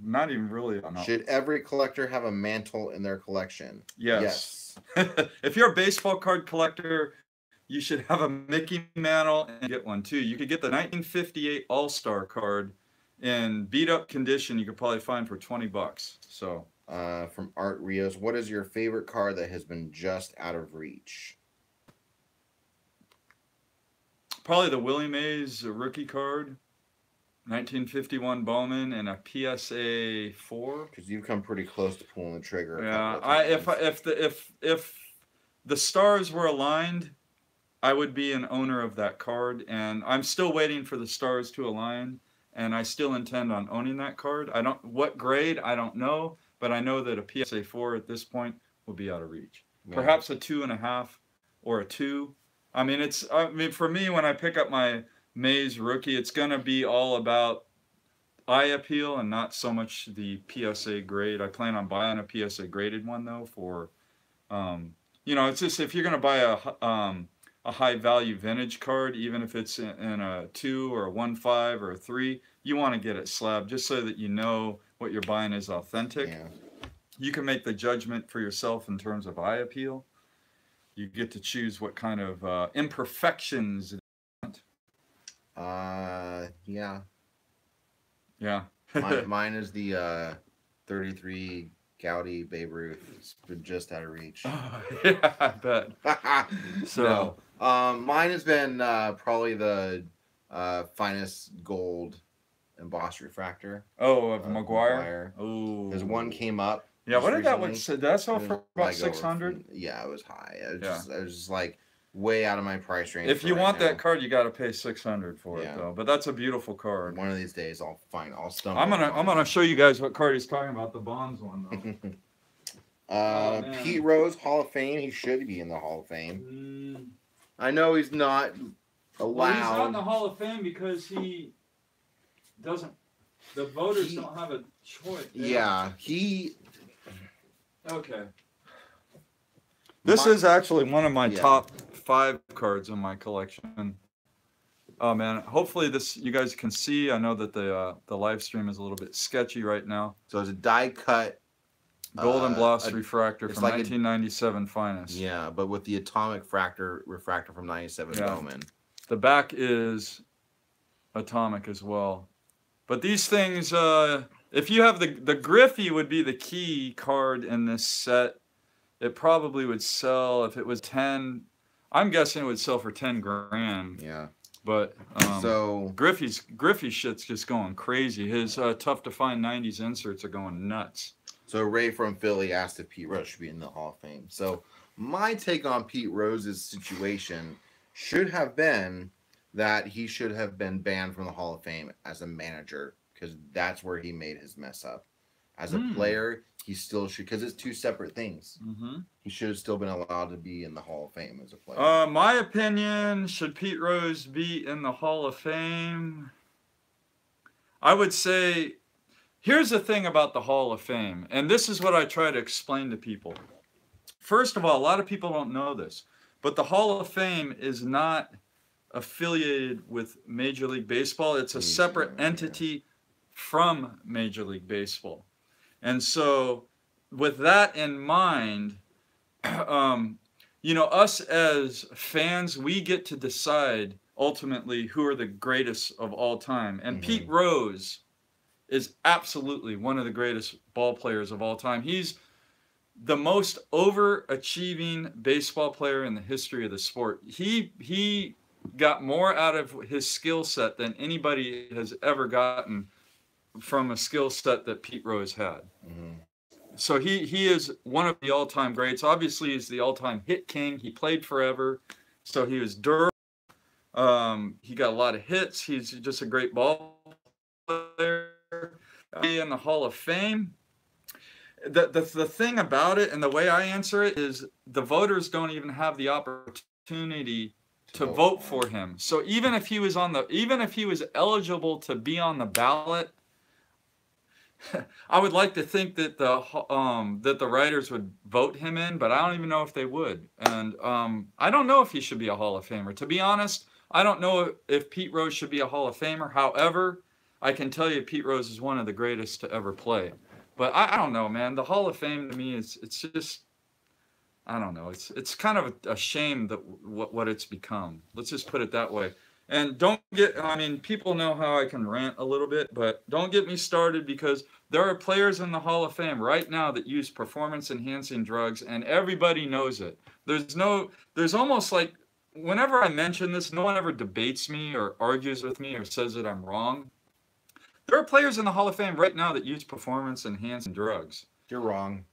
Not even really. Should every collector have a mantle in their collection? Yes. If you're a baseball card collector, you should have a Mickey mantle and get one too. You could get the 1958 All-Star card in beat-up condition. You could probably find for $20. So. From Art Rios, what is your favorite card that has been just out of reach? Probably the Willie Mays rookie card, 1951 Bowman, and a PSA 4. Because you've come pretty close to pulling the trigger. Yeah, if the stars were aligned, I would be an owner of that card, and I'm still waiting for the stars to align, and I still intend on owning that card. What grade, I don't know. But I know that a PSA 4 at this point will be out of reach. Yeah. Perhaps a 2.5 or a 2. I mean, for me, when I pick up my Mays rookie, it's going to be all about eye appeal and not so much the PSA grade. I plan on buying a PSA graded one, though, for, it's just if you're going to buy a high value vintage card, even if it's in a 2 or a 1.5 or a 3, you want to get it slabbed just so that you know what you're buying is authentic. Yeah. You can make the judgment for yourself in terms of eye appeal. You get to choose what kind of imperfections. Yeah. Yeah. Mine is the 33 Gaudy Babe Ruth. It's been just out of reach. Oh, yeah, I bet. So, no. Mine has been probably the finest gold embossed refractor. Oh, of McGuire. Oh, because one came up. Yeah, what did that one say? That's all for about 600. Yeah, it was high. I was just like, way out of my price range. If you want that card, you got to pay $600 for it though. But that's a beautiful card. One of these days, I'll stumble. I'm gonna show you guys what card he's talking about. The Bonds one though. Pete Rose, Hall of Fame. He should be in the Hall of Fame. I know he's not allowed. Well, he's not in the Hall of Fame because he doesn't. The voters don't have a choice. Yeah, Okay. This is actually one of my top 5 cards in my collection. Oh man, hopefully you guys can see. I know that the live stream is a little bit sketchy right now. So it's a die cut golden gloss refractor from like 1997 finest. Yeah, but with the atomic refractor from 97 Bowman. The back is atomic as well. But these things, if you have the Griffey would be the key card in this set. It probably would sell if it was 10. I'm guessing it would sell for 10 grand. Yeah. But so Griffey shit's just going crazy. His tough to find 90s inserts are going nuts. So Ray from Philly asked if Pete Rose should be in the Hall of Fame. So my take on Pete Rose's situation should have been that he should have been banned from the Hall of Fame as a manager because that's where he made his mess up. As a player, he still should, because it's 2 separate things. He should have still been allowed to be in the Hall of Fame as a player. My opinion, should Pete Rose be in the Hall of Fame? I would say, here's the thing about the Hall of Fame, and this is what I try to explain to people. First of all, a lot of people don't know this, but the Hall of Fame is not affiliated with Major League Baseball. It's a separate entity from Major League Baseball. And so with that in mind, you know, us as fans, we get to decide ultimately who are the greatest of all time. And Pete Rose is absolutely one of the greatest ball players of all time. He's the most overachieving baseball player in the history of the sport. He got more out of his skill set than anybody has ever gotten from a skill set that Pete Rose had. So he is one of the all-time greats. Obviously, he's the all-time hit king. He played forever, so he was durable. He got a lot of hits. He's just a great ball player. In the Hall of Fame, the thing about it and the way I answer it is the voters don't even have the opportunity to vote for him. So even if he was eligible to be on the ballot, I would like to think that the writers would vote him in, but I don't even know if they would. And I don't know if he should be a Hall of Famer. To be honest, I don't know if Pete Rose should be a Hall of Famer. However, I can tell you Pete Rose is one of the greatest to ever play. But I don't know, man. The Hall of Fame to me it's just, I don't know. It's kind of a shame that what it's become. Let's just put it that way. And don't get, I mean, people know how I can rant a little bit, but don't get me started because there are players in the Hall of Fame right now that use performance-enhancing drugs, and everybody knows it. There's almost like, whenever I mention this, no one ever debates me or argues with me or says that I'm wrong. There are players in the Hall of Fame right now that use performance-enhancing drugs. You're wrong.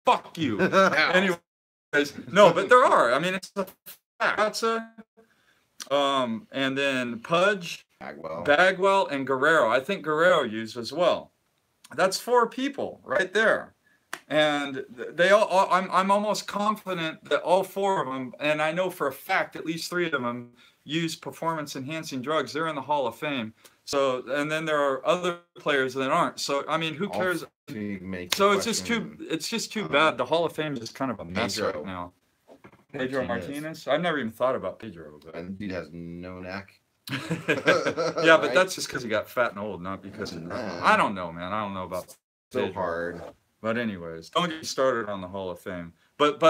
Fuck you. Anyways, no, but there are. I mean, it's a fact. And then Pudge, Bagwell, and Guerrero. I think Guerrero used as well. That's 4 people right there. And they all I'm almost confident that all 4 of them, and I know for a fact at least 3 of them, use performance-enhancing drugs. They're in the Hall of Fame. So, and then there are other players that aren't. So, I mean, who cares? So it's just too bad. The Hall of Fame is kind of a mess right now. Pedro Martinez? I've never even thought about Pedro. But... And he has no neck. Yeah, but that's just because he got fat and old, not because of I don't know, man. I don't know about so hard. But anyways, don't get started on the Hall of Fame. But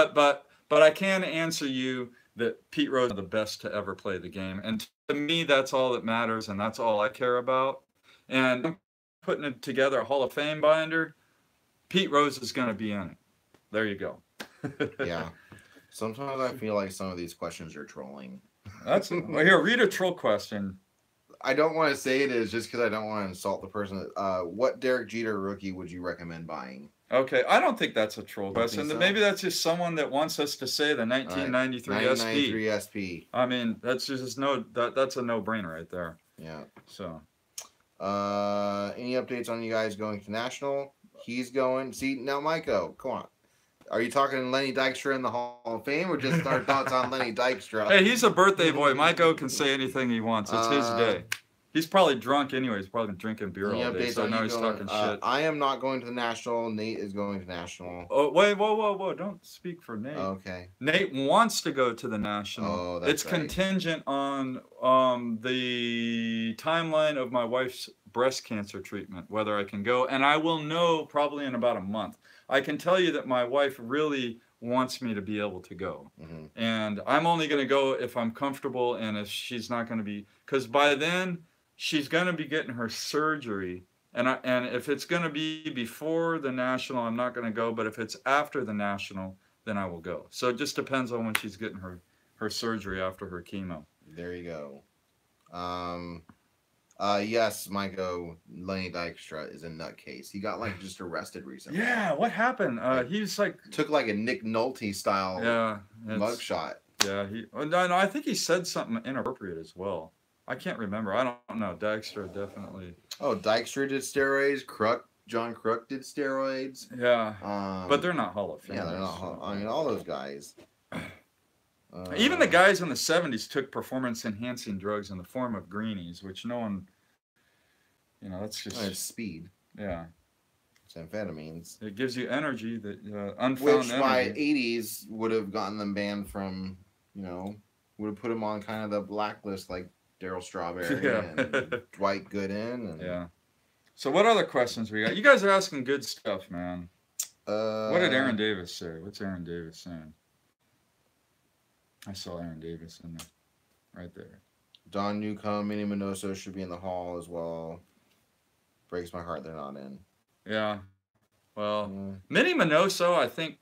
I can answer you that Pete Rose is the best to ever play the game. And to me, that's all that matters, and that's all I care about. And I'm putting it together, a Hall of Fame binder. Pete Rose is going to be in it. There you go. Yeah. Sometimes I feel like some of these questions are trolling. Well, here, read a troll question. I don't want to say it is just because I don't want to insult the person. What Derek Jeter rookie would you recommend buying? Okay, I don't think that's a troll Don't question. think so? Maybe that's just someone that wants us to say the 1993 1993 SP. SP. I mean, that's just that's a no-brainer right there. Yeah. So, any updates on you guys going to national? He's going. See now, Maiko, come on. Are you talking Lenny Dykstra in the Hall of Fame, or just our thoughts on Lenny Dykstra? hey, he's a birthday boy. Maiko can say anything he wants. It's his day. He's probably drunk anyway. He's probably been drinking beer all day, so now he's talking shit. I am not going to the national. Nate is going to national. Oh, wait, whoa. Don't speak for Nate. Okay. Nate wants to go to the national. Oh, that's it's right. contingent on the timeline of my wife's breast cancer treatment, whether I can go. And I will know probably in about a month. I can tell you that my wife really wants me to be able to go. Mm-hmm. And I'm only going to go if I'm comfortable and if she's not going to be, because by then she's going to be getting her surgery. And if it's going to be before the national, I'm not going to go. But if it's after the national, then I will go. So it just depends on when she's getting her surgery after her chemo. There you go. Yes, Maiko, Lenny Dykstra is a nutcase. He got like just arrested recently. Yeah, what happened? He's like took like a Nick Nolte style mugshot. Yeah, no, I think he said something inappropriate as well. I can't remember. I don't know. Dykstra definitely. Oh, Dykstra did steroids. John Crook did steroids. Yeah, but they're not Hall of Fame. Yeah, they're not. I mean, all those guys. Even the guys in the 70s took performance-enhancing drugs in the form of greenies, which no one, that's just... It's speed. Yeah. It's amphetamines. It gives you energy, that unfound which energy. by 80s would have gotten them banned from, would have put them on kind of the blacklist like Darryl Strawberry and Dwight Gooden. And... Yeah. So what other questions we got? You guys are asking good stuff, man. What did Aaron Davis say? What's Aaron Davis saying? I saw Aaron Davis in there, right there. Don Newcomb, Minnie Minoso should be in the Hall as well. Breaks my heart they're not in. Yeah. Well, Minnie Minoso, I think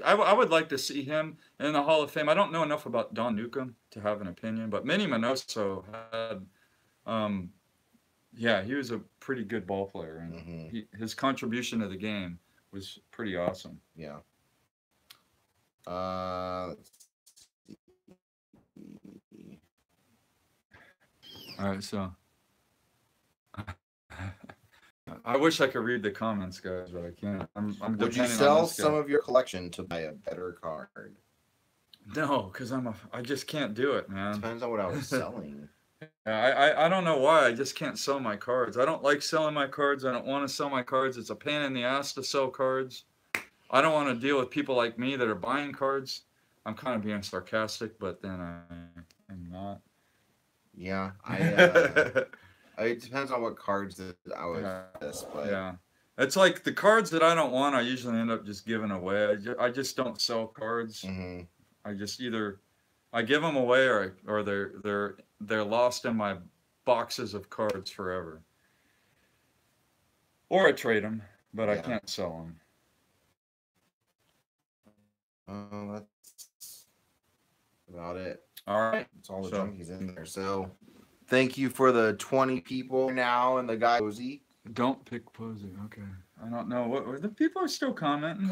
I would like to see him in the Hall of Fame. I don't know enough about Don Newcomb to have an opinion, but Minnie Minoso had, he was a pretty good ball player, and his contribution to the game was pretty awesome. Yeah. All right, so I wish I could read the comments, guys, but I can't. I'm Would you sell some of your collection to buy a better card? No, because I just can't do it, man. Depends on what I was selling. I don't know why. I just can't sell my cards. I don't like selling my cards. I don't want to sell my cards. It's a pain in the ass to sell cards. I don't want to deal with people like me that are buying cards. I'm kind of being sarcastic, but then I'm not. Yeah, it depends on what cards that I would but yeah, it's like the cards that I don't want, I usually end up just giving away. I just don't sell cards. I just either I give them away or they're lost in my boxes of cards forever, or I trade them, but I can't sell them. That's about it. All right. It's all the junkies in there. So thank you for the 20 people now and the guy Posey. Don't pick Posey. Okay. I don't know. What the people are still commenting.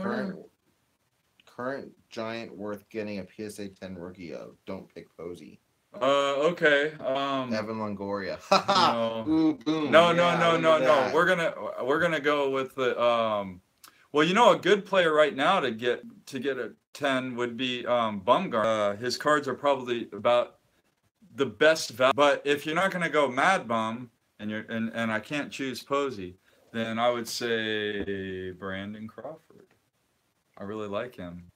Current Giant worth getting a PSA 10 rookie of. Don't pick Posey. Okay. Evan Longoria. No. Ooh, boom. No. We're gonna go with the well, a good player right now to get a 10 would be Bumgarner. His cards are probably about the best value. But if you're not going to go Mad Bum and I can't choose Posey, then I would say Brandon Crawford. I really like him.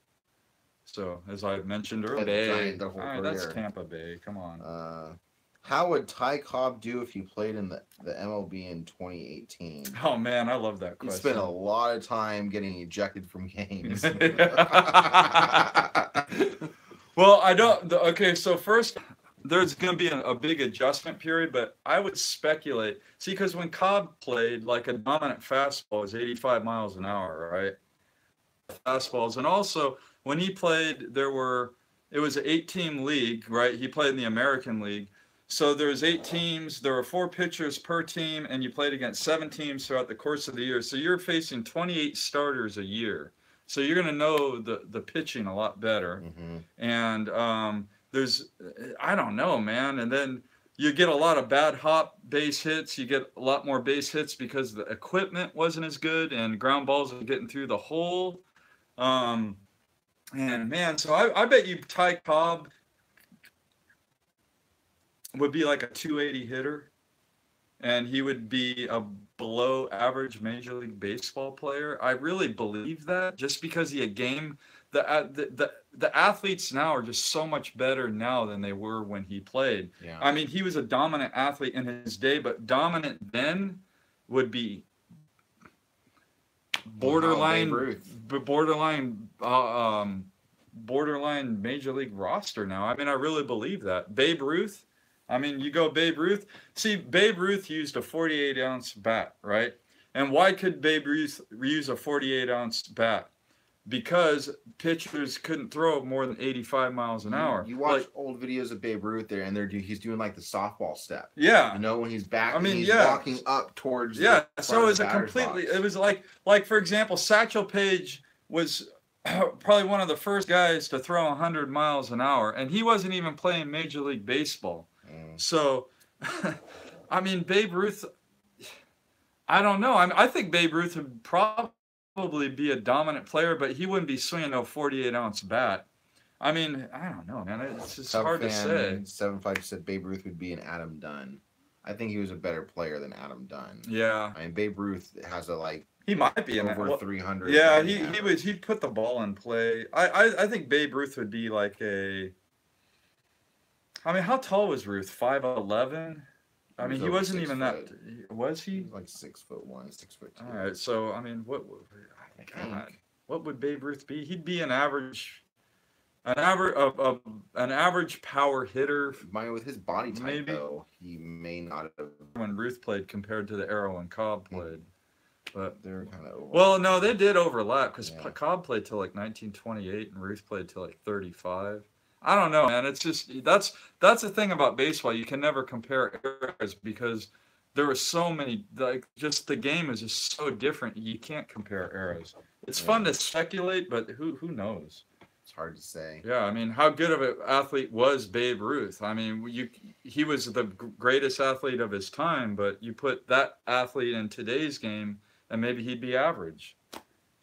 So as I mentioned earlier, that's Tampa Bay. Come on. How would Ty Cobb do if he played in the MLB in 2018? Oh, man, I love that question. He spent a lot of time getting ejected from games. Well, I don't... Okay, so first, there's going to be a big adjustment period, but I would speculate. See, because when Cobb played, like a dominant fastball is 85 miles an hour, right? Fastballs. And also, when he played, it was an 8-team league, right? He played in the American League. So there's 8 teams. There were 4 pitchers per team, and you played against 7 teams throughout the course of the year. So you're facing 28 starters a year. So you're going to know the pitching a lot better. And there's, I don't know, man. And then you get a lot of bad hop base hits. You get a lot more base hits because the equipment wasn't as good and ground balls are getting through the hole. And man, so I bet you Ty Cobb would be like a 280 hitter, and he would be a below average Major League Baseball player. I really believe that, just because the game, the athletes now are just so much better now than they were when he played. Yeah. I mean, he was a dominant athlete in his day, but dominant then would be borderline Major League roster now. I mean, I really believe that. Babe Ruth, I mean, you go Babe Ruth. See, Babe Ruth used a 48-ounce bat, right? And why could Babe Ruth use a 48-ounce bat? Because pitchers couldn't throw more than 85 miles an hour. You watch old videos of Babe Ruth there, and he's doing like the softball step. Yeah. You know, when he's back, I mean, he's walking up towards. Yeah. So it was it was like for example, Satchel Paige was probably one of the first guys to throw 100 miles an hour, and he wasn't even playing Major League Baseball. So, I mean, Babe Ruth, I don't know. I think Babe Ruth would probably be a dominant player, but he wouldn't be swinging a 48-ounce bat. I mean, I don't know, man. It's just hard to say. 75 said Babe Ruth would be an Adam Dunn. I think he was a better player than Adam Dunn. Yeah. I mean, Babe Ruth has he might be over 300. Yeah, he'd put the ball in play. I think Babe Ruth would be like I mean, how tall was Ruth? 5'11"? I mean, he wasn't even that. Was he? He was like 6'1", 6'2". All right, so I mean, what would Babe Ruth be? He'd be an average power hitter. With his body type, maybe. Though, he may not have. When Ruth played compared to the era when Cobb played, but they're kind of. Well, no, they did overlap because Cobb played till like 1928 and Ruth played till like 35. I don't know, man. It's just that's the thing about baseball. You can never compare eras because there were so many. Like, just the game is just so different. You can't compare eras. It's fun to speculate, but who knows? It's hard to say. Yeah, I mean, how good of an athlete was Babe Ruth? I mean, he was the greatest athlete of his time, but you put that athlete in today's game, and maybe he'd be average.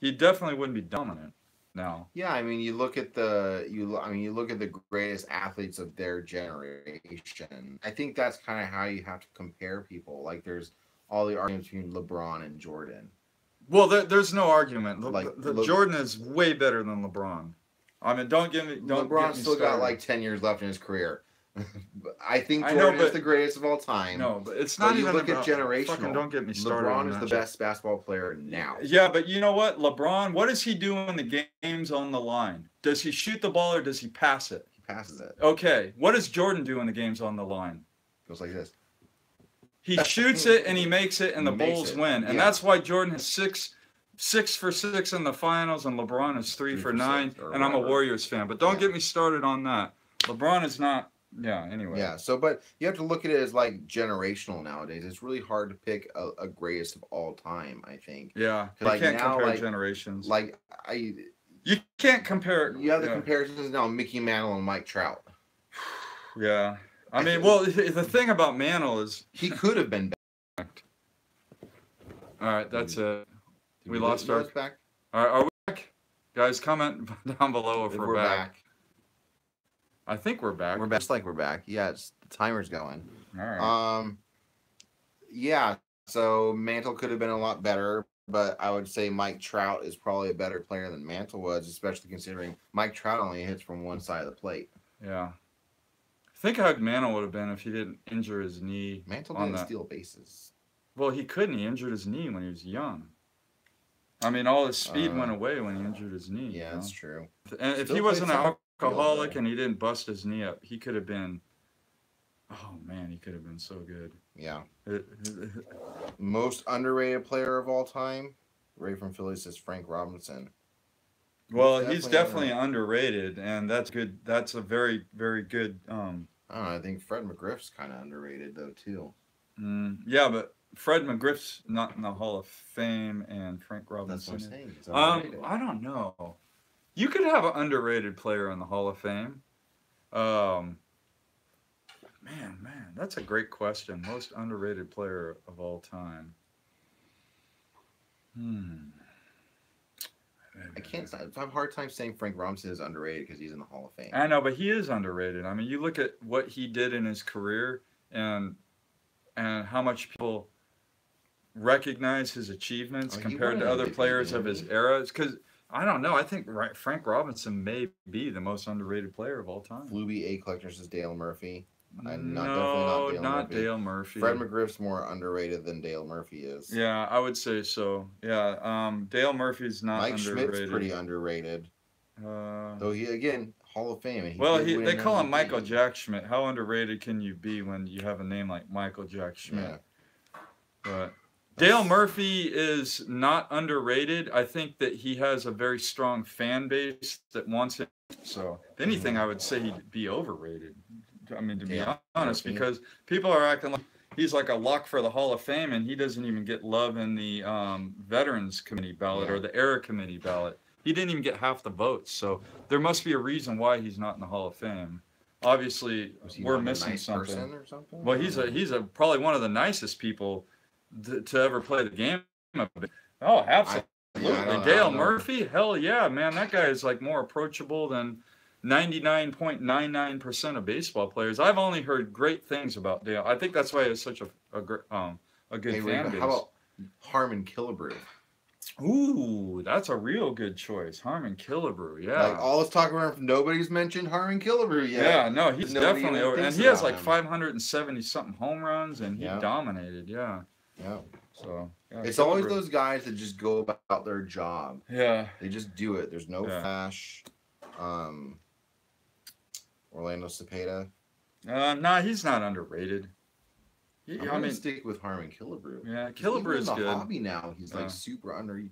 He definitely wouldn't be dominant. No. Yeah, I mean, you look at the greatest athletes of their generation. I think that's kind of how you have to compare people. Like, there's all the arguments between LeBron and Jordan. Well, there's no argument. Jordan is way better than LeBron. I mean, LeBron's still got like 10 years left in his career. I think Jordan is the greatest of all time. No, but it's not even look at generational. Fucking don't get me started. LeBron is the best basketball player now. Yeah, but you know what? LeBron, what does he do in the games on the line? Does he shoot the ball or does he pass it? He passes it. Okay. What does Jordan do in the games on the line? Goes like this. He shoots it and he makes it, and the Bulls win. And that's why Jordan has 6 for 6 in the finals, and LeBron is 3 for 9. And I'm a Warriors fan, but don't get me started on that. LeBron is not. Yeah, anyway. Yeah, but you have to look at it as like generational nowadays. It's really hard to pick a greatest of all time, I think. Yeah, you can't compare generations. You can't compare. You have the comparisons now, Mickey Mantle and Mike Trout. Yeah. I mean, well, the thing about Mantle is he could have been back. All right, that's it. We lost our back. All right, are we back? Guys, comment down below if we're back. I think we're back. We're back. Just like we're back. Yeah, the timer's going. All right. Yeah. So Mantle could have been a lot better, but I would say Mike Trout is probably a better player than Mantle was, especially considering Mike Trout only hits from one side of the plate. Yeah. Think how good Mantle would have been if he didn't injure his knee. Mantle didn't steal bases. Well, he couldn't. He injured his knee when he was young. I mean, all his speed went away when he injured his knee. Yeah, that's true. And if he wasn't an alcoholic and he didn't bust his knee up, he could have been. Oh man, he could have been so good. Yeah. Most underrated player of all time. Ray from Philly says Frank Robinson. Well, he's definitely underrated, and that's good. That's a very, very good I don't know. I think Fred McGriff's kind of underrated though too. Yeah, but Fred McGriff's not in the Hall of Fame, and Frank Robinson. That's what I'm saying. I don't know. You could have an underrated player in the Hall of Fame. Man, that's a great question. Most underrated player of all time. I have a hard time saying Frank Robinson is underrated because he's in the Hall of Fame. I know, but he is underrated. I mean, you look at what he did in his career and how much people recognize his achievements compared to other players of his era. Because I don't know. I think Frank Robinson may be the most underrated player of all time. Fluby A collectors is Dale Murphy. No, not Dale Murphy. Fred McGriff's more underrated than Dale Murphy is. Yeah, I would say so. Yeah, Dale Murphy's not Mike underrated. Schmidt's pretty underrated. Though he, again, Hall of Fame. And they call him Michael Jack Schmidt. How underrated can you be when you have a name like Michael Jack Schmidt? Yeah. But Dale Murphy is not underrated. I think that he has a very strong fan base that wants him. So, if anything, I would say he'd be overrated. I mean, to be honest, because people are acting like he's like a lock for the Hall of Fame, and he doesn't even get love in the Veterans Committee ballot or the Era Committee ballot. He didn't even get half the votes. So there must be a reason why he's not in the Hall of Fame. Obviously, we're missing something. Or something. Well, he's probably one of the nicest people to ever play the game. Oh, absolutely. Dale Murphy, hell yeah, man. That guy is like more approachable than 99.99% of baseball players. I've only heard great things about Dale. I think that's why he's such a good fan base. How about Harmon Killebrew? Ooh, that's a real good choice. Harmon Killebrew, yeah. Like all this talk around, nobody's mentioned Harmon Killebrew yet. Yeah, no, he's definitely over. And he has like 570 something home runs, and he dominated. Yeah. Yeah. So it's always those guys that just go about their job. Yeah. They just do it. There's no flash. Orlando Cepeda. Nah, he's not underrated. I'm gonna stick with Harmon Killebrew. Yeah, Killebrew is good. In the hobby now, he's like super under. You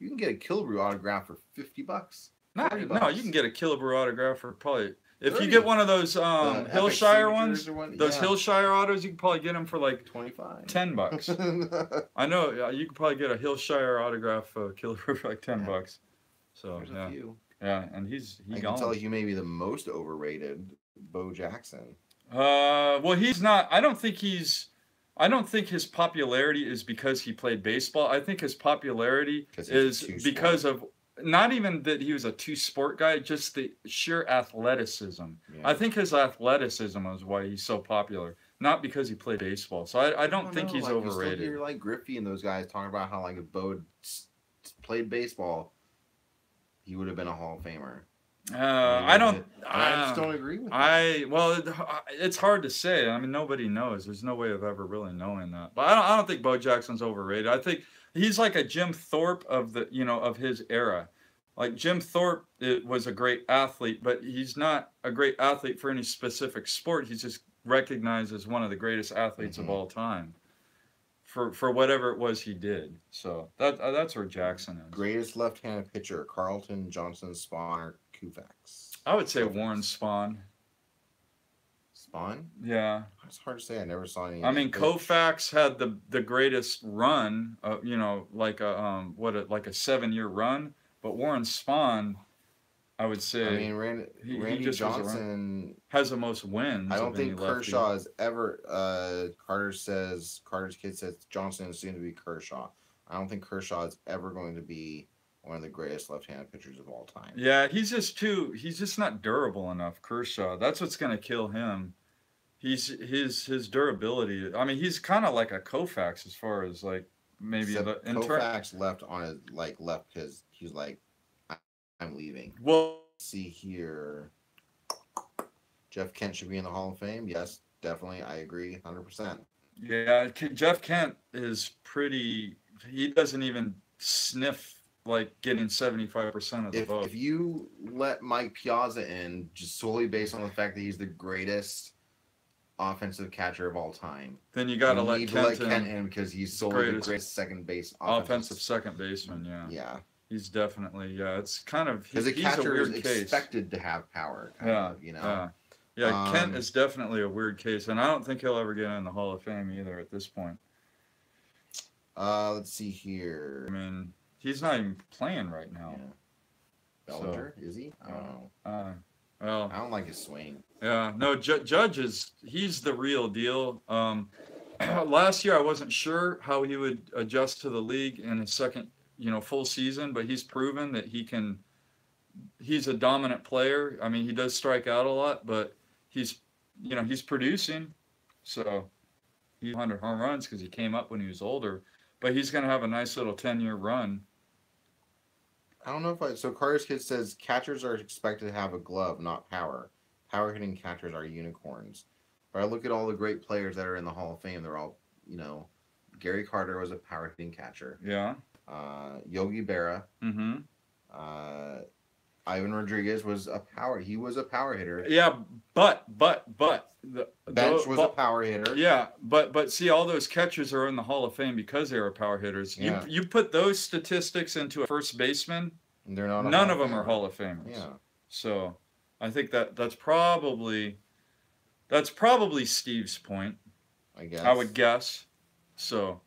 can get a Killebrew autograph for $50. No, you can get a Killebrew autograph for probably if you get one of those Hillshire ones, those Hillshire autos, you can probably get them for like $10. I know you can probably get a Hillshire autograph Killebrew for like $10. So there's a few. Yeah, and I can tell you maybe the most overrated, Bo Jackson. Well, he's not. I don't think his popularity is because he played baseball. I think his popularity is because of not even that he was a two-sport guy, just the sheer athleticism. Yeah. I think his athleticism is why he's so popular, not because he played baseball. So I don't think he's overrated. You still hear like Griffey and those guys talking about how like if Bo played baseball, he would have been a Hall of Famer. I just don't agree with that. It's hard to say. I mean, nobody knows. There's no way of ever really knowing that. But I don't think Bo Jackson's overrated. I think he's like a Jim Thorpe of his era. Like Jim Thorpe was a great athlete, but he's not a great athlete for any specific sport. He's just recognized as one of the greatest athletes of all time. For whatever it was he did. So that's where Jackson is. Greatest left-handed pitcher, Carlton, Johnson, Spahn, or Koufax? I would say Warren Spahn. Spahn? Yeah. It's hard to say. I never saw any. I mean, Koufax had the greatest run, like a 7-year run. But Warren Spahn, I would say. I mean, Randy Johnson has the most wins. I don't think Kershaw has ever. Carter's kid says Johnson is soon to be Kershaw. I don't think Kershaw is ever going to be one of the greatest left-handed pitchers of all time. Yeah, he's just not durable enough, Kershaw. That's what's going to kill him. His durability. I mean, he's kind of like a Koufax as far as like maybe Koufax left because he's like, I'm leaving. Well, see here. Jeff Kent should be in the Hall of Fame. Yes, definitely. I agree 100%. Yeah, Jeff Kent is pretty. He doesn't even sniff like getting 75% of the vote. If you let Mike Piazza in just solely based on the fact that he's the greatest offensive catcher of all time, then you got to let Kent in because he's solely the greatest second base offensive second baseman. Yeah. Yeah. He's definitely, it's kind of, because a catcher is expected to have power. Yeah, Kent is definitely a weird case, and I don't think he'll ever get in the Hall of Fame either at this point. Let's see here. I mean, he's not even playing right now. Yeah. Bellinger, is he? I don't know. Well, I don't like his swing. Yeah, no, Judge he's the real deal. Last year I wasn't sure how he would adjust to the league in his second, full season, but he's proven that he's a dominant player. I mean, he does strike out a lot, but he's producing. So he's 100 home runs because he came up when he was older, but he's going to have a nice little 10-year run. I don't know so Carter's Kid says catchers are expected to have a glove, not power. Power hitting catchers are unicorns. But I look at all the great players that are in the Hall of Fame. They're all, Gary Carter was a power hitting catcher. Yeah. Yogi Berra. Mm-hmm. Ivan Rodriguez was a power hitter. Yeah, but Bench was a power hitter. Yeah, but see, all those catchers are in the Hall of Fame because they were power hitters. Yeah. You put those statistics into a first baseman, they're not. None of them are Hall of Famers. Yeah. So I think that's probably Steve's point. I guess. I would guess. So,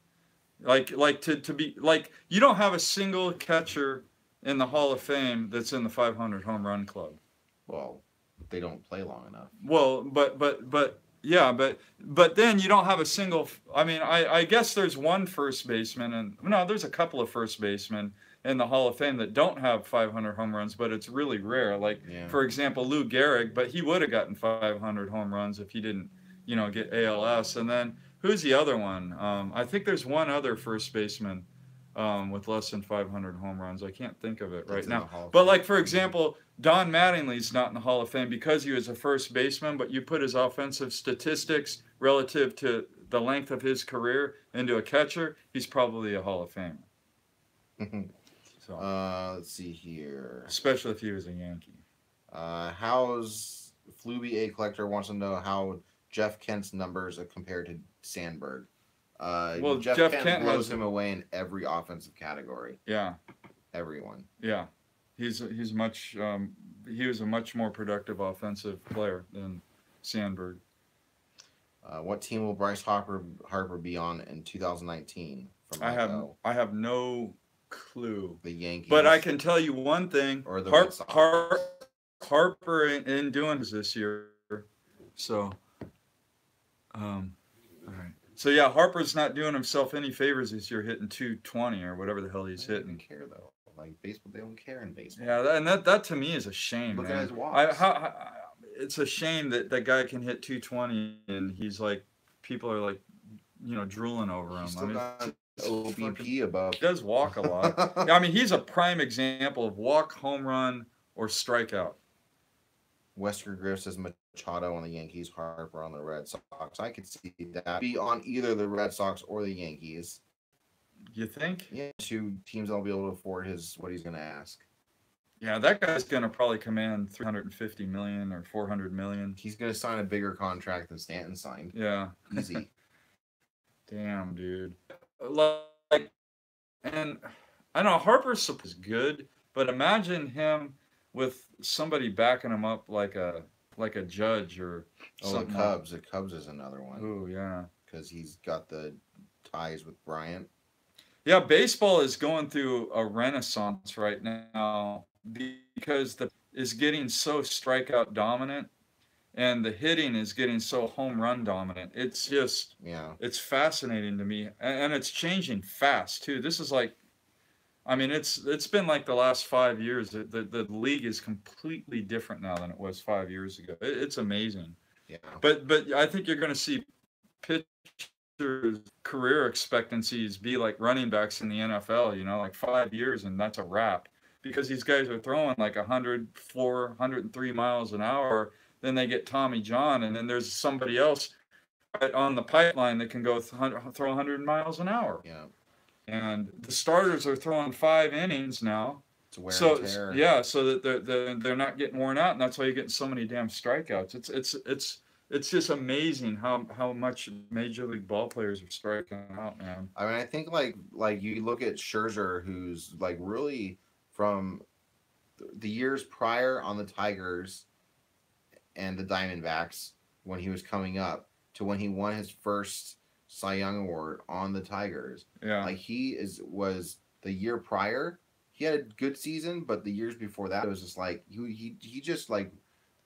to be like, you don't have a single catcher in the Hall of Fame that's in the 500 home run club. Well, they don't play long enough. Well, but then you don't have a single. I mean, I guess there's one first baseman, and no, there's a couple of first basemen in the Hall of Fame that don't have 500 home runs, but it's really rare. Like, for example, Lou Gehrig, but he would have gotten 500 home runs if he didn't, get ALS. And then who's the other one? I think there's one other first baseman with less than 500 home runs. I can't think of it right now. But like, for example, Don Mattingly's not in the Hall of Fame because he was a first baseman, but you put his offensive statistics relative to the length of his career into a catcher, he's probably a Hall of Famer. So, let's see here. Especially if he was a Yankee. How's Fluby A Collector wants to know how Jeff Kent's numbers are compared to Sandberg. Well, Jeff Kent blows him away in every offensive category. Yeah. Everyone. Yeah. He's much he was a much more productive offensive player than Sandberg. What team will Bryce Harper be on in 2019? I have no clue. The Yankees. But I can tell you one thing. Or the Harper ain't doing this year. So all right. So yeah, Harper's not doing himself any favors this year, hitting 220 or whatever the hell he's hitting. They don't care though. Like baseball, they don't care in baseball. Yeah, and that to me is a shame. Look man. at his walks. It's a shame that that guy can hit 220 and he's like, people are like, drooling over him. Still got OBP above. He does walk a lot. I mean, he's a prime example of walk, home run, or strikeout. Wesker Griff says Machado on the Yankees, Harper on the Red Sox. I could see that be on either the Red Sox or the Yankees. You think? Yeah, two teams that'll be able to afford what he's going to ask. Yeah, that guy's going to probably command $350 million or $400 million. He's going to sign a bigger contract than Stanton signed. Yeah. Easy. Damn, dude. Like, and I know Harper's is good, but imagine him with somebody backing him up like a Judge or the Cubs. The Cubs is another one. Oh yeah, because he's got the ties with Bryant. Yeah, baseball is going through a renaissance right now because is getting so strikeout dominant, and the hitting is getting so home run dominant. It's just it's fascinating to me, and it's changing fast too. This is like, I mean, it's been like the last 5 years. The league is completely different now than it was 5 years ago. It's amazing. Yeah. But I think you're going to see pitchers' career expectancies be like running backs in the NFL. Like 5 years and that's a wrap, because these guys are throwing like 104, 103 miles an hour. Then they get Tommy John, and then there's somebody else right on the pipeline that can go throw 100 miles an hour. Yeah. And the starters are throwing 5 innings now. It's wear and tear. Yeah, so that they're not getting worn out, and that's why you're getting so many damn strikeouts. It's just amazing how much Major League ball players are striking out, man. I mean, I think like you look at Scherzer, who's like really from the years prior on the Tigers and the Diamondbacks when he was coming up to when he won his first Cy Young Award on the Tigers. Yeah. Like was the year prior, he had a good season, but the years before that, it was just like he just like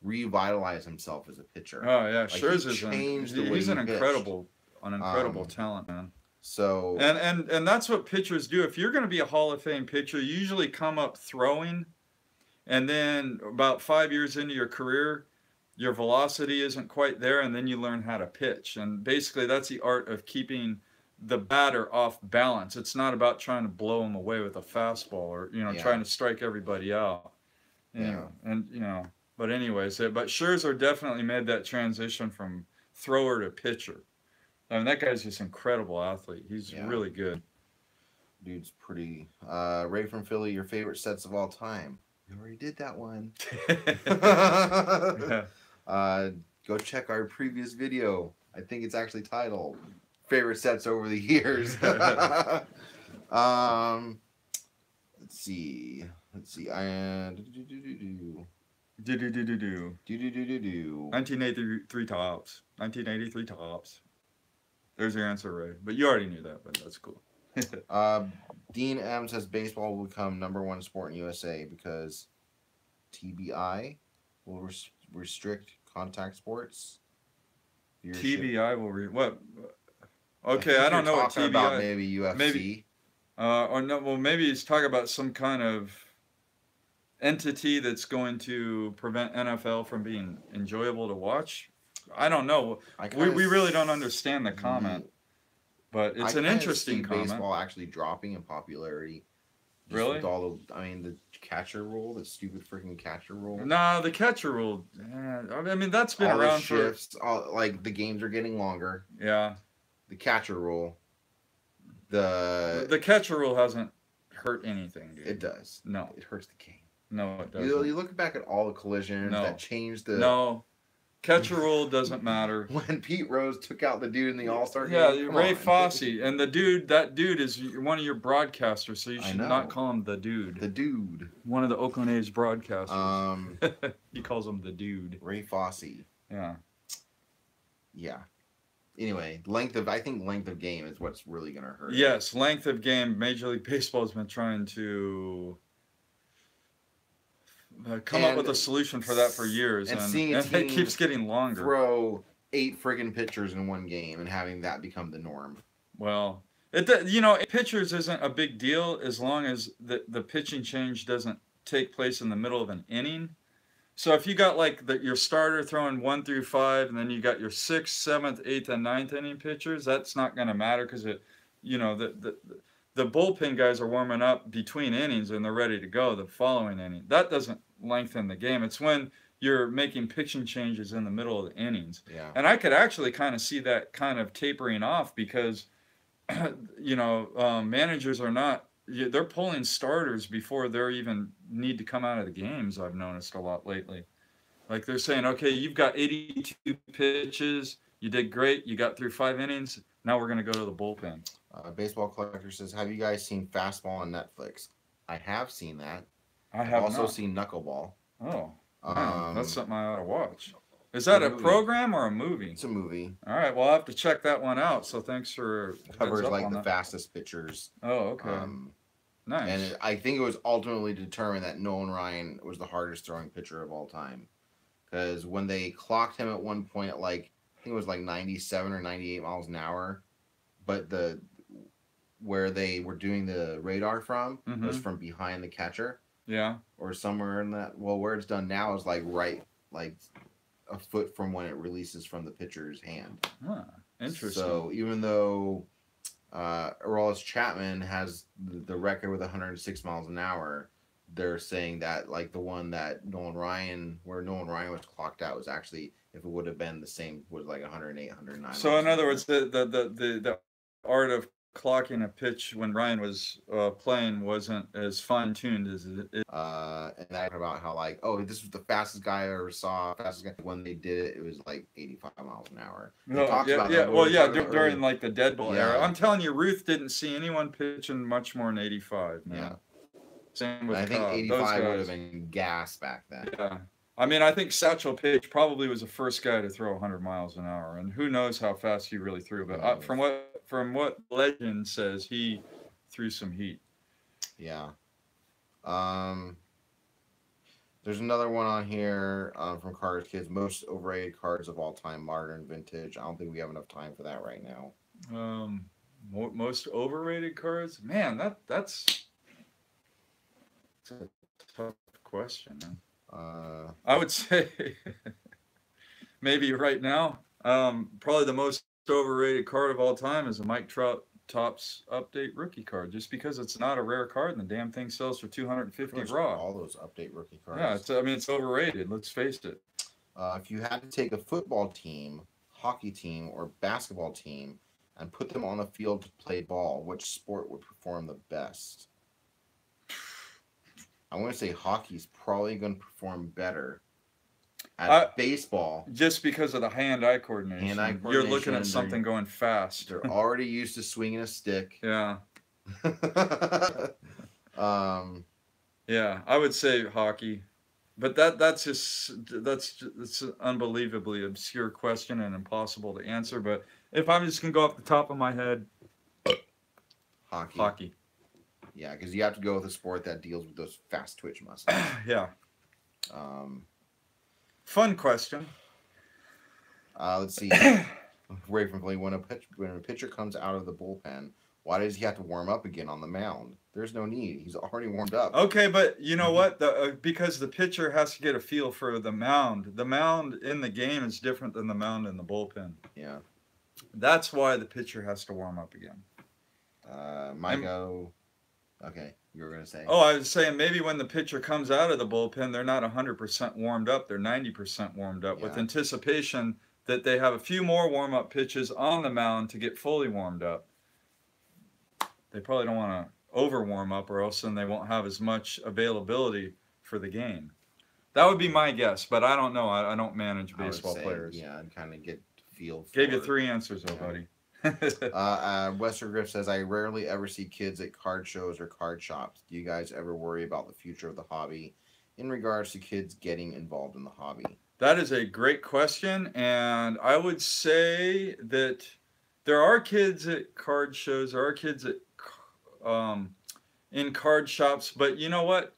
revitalized himself as a pitcher. Oh yeah, like, Scherzer's he's an incredible talent, man. So and that's what pitchers do. If you're going to be a Hall of Fame pitcher, you usually come up throwing, and then about 5 years into your career, your velocity isn't quite there, and then you learn how to pitch. And basically, that's the art of keeping the batter off balance. It's not about trying to blow him away with a fastball or trying to strike everybody out. But anyways, but Scherzer definitely made that transition from thrower to pitcher. I mean, that guy's just an incredible athlete. He's really good. Dude's pretty. Ray from Philly, your favorite sets of all time. We already did that one. Go check our previous video. I think it's actually titled "Favorite Sets Over the Years." Let's see. 1983 tops. 1983 tops. There's your answer, Ray. But you already knew that, but that's cool. Dean M says baseball will become #1 sport in USA because TBI will restrict contact sports. TBI will what? Okay, I don't know what TBI. About maybe UFC. Maybe, or no. Well, maybe he's talking about some kind of entity that's going to prevent NFL from being enjoyable to watch. I don't know. We really don't understand the comment, but it's an interesting comment. Baseball actually dropping in popularity. Really? With all the catcher rule, the stupid freaking catcher rule. No, the catcher rule. I mean, that's been around for. Like the games are getting longer. Yeah. The catcher rule. The catcher rule hasn't hurt anything, dude. It does. No, it hurts the game. No, it doesn't. You look back at all the collisions that changed the. No. Catcher rule doesn't matter. When Pete Rose took out the dude in the All-Star game. Yeah, Ray Fosse. And that dude is one of your broadcasters, so you should not call him the dude. The dude. One of the Oakland A's broadcasters. He calls him the dude. Ray Fosse. Yeah. Yeah. Anyway, I think length of game is what's really going to hurt. Yes, length of game. Major League Baseball has been trying to come up with a solution for that for years, and it keeps getting longer. Throw 8 friggin' pitchers in one game and having that become the norm. Well, pitchers isn't a big deal as long as the pitching change doesn't take place in the middle of an inning. So if you got like your starter throwing 1 through 5, and then you got your 6th, 7th, 8th, and 9th inning pitchers, that's not going to matter because the bullpen guys are warming up between innings and they're ready to go the following inning. That doesn't lengthen the game. It's when you're making pitching changes in the middle of the innings. Yeah. And I could actually kind of see that kind of tapering off because, managers are not, they're pulling starters before they even need to come out of the games. I've noticed a lot lately. Like they're saying, okay, you've got 82 pitches. You did great. You got through 5 innings. Now we're going to go to the bullpen. Baseball Collector says, have you guys seen Fastball on Netflix? I have seen that. I've also seen Knuckleball. Oh, man, that's something I ought to watch. Is that a program or a movie? It's a movie. All right, well, I'll have to check that one out. So thanks for covers like the fastest pitchers. Oh, okay. Nice. And I think it was ultimately determined that Nolan Ryan was the hardest throwing pitcher of all time, because when they clocked him at one point at I think it was 97 or 98 miles an hour, but where they were doing the radar from was from behind the catcher. Yeah. Or somewhere in that. Well, where it's done now is right a foot from when it releases from the pitcher's hand. Huh. Interesting. So even though Aroldis Chapman has the record with 106 miles an hour, they're saying that the one that Nolan Ryan was clocked out was actually, if it would have been the same, was 108, 109. So in other words, the art of clocking a pitch when Ryan was playing wasn't as fine-tuned as it is. And that about how this was the fastest guy I ever saw. When they did it, it was 85 miles an hour. During the dead ball era. I'm telling you, Ruth didn't see anyone pitching much more than 85. Man. Yeah. Same with I think 85 would have been gas back then. Yeah. I mean, I think Satchel Paige probably was the first guy to throw 100 miles an hour, and who knows how fast he really threw. But from what legend says, he threw some heat. Yeah. There's another one on here from Card Kids. Most overrated cards of all time, modern, vintage. I don't think we have enough time for that right now. Most overrated cards? Man, that's a tough question. I would say maybe right now, probably the most overrated card of all time is a Mike Trout Topps update rookie card, just because it's not a rare card and the damn thing sells for 250 raw. All those update rookie cards. Yeah, I mean, it's overrated. Let's face it. If you had to take a football team, hockey team, or basketball team and put them on the field to play ball, which sport would perform the best? I want to say hockey's probably going to perform better at baseball. Just because of the hand-eye coordination. You're looking at something going fast. They're already used to swinging a stick. Yeah. Yeah, I would say hockey. But that's an unbelievably obscure question and impossible to answer. But if I'm just going to go off the top of my head, hockey. Yeah, because you have to go with a sport that deals with those fast twitch muscles. Yeah. Fun question. Let's see. Ray from Play, when a pitcher comes out of the bullpen, why does he have to warm up again on the mound? There's no need. He's already warmed up. Okay, but you know what? Because the pitcher has to get a feel for the mound. The mound in the game is different than the mound in the bullpen. Yeah. That's why the pitcher has to warm up again. Okay, you were going to say. Oh, I was saying maybe when the pitcher comes out of the bullpen, they're not 100% warmed up. They're 90% warmed up with anticipation that they have a few more warm-up pitches on the mound to get fully warmed up. They probably don't want to over-warm up, or else then they won't have as much availability for the game. That would be my guess, but I don't know. I don't manage baseball players. Yeah, I'd kind of get feel for Gave you 3 answers, buddy. Western Griff says, I rarely ever see kids at card shows or card shops. Do you guys ever worry about the future of the hobby in regards to kids getting involved in the hobby? That is a great question, and I would say that there are kids at card shows, there are kids at in card shops, but you know what?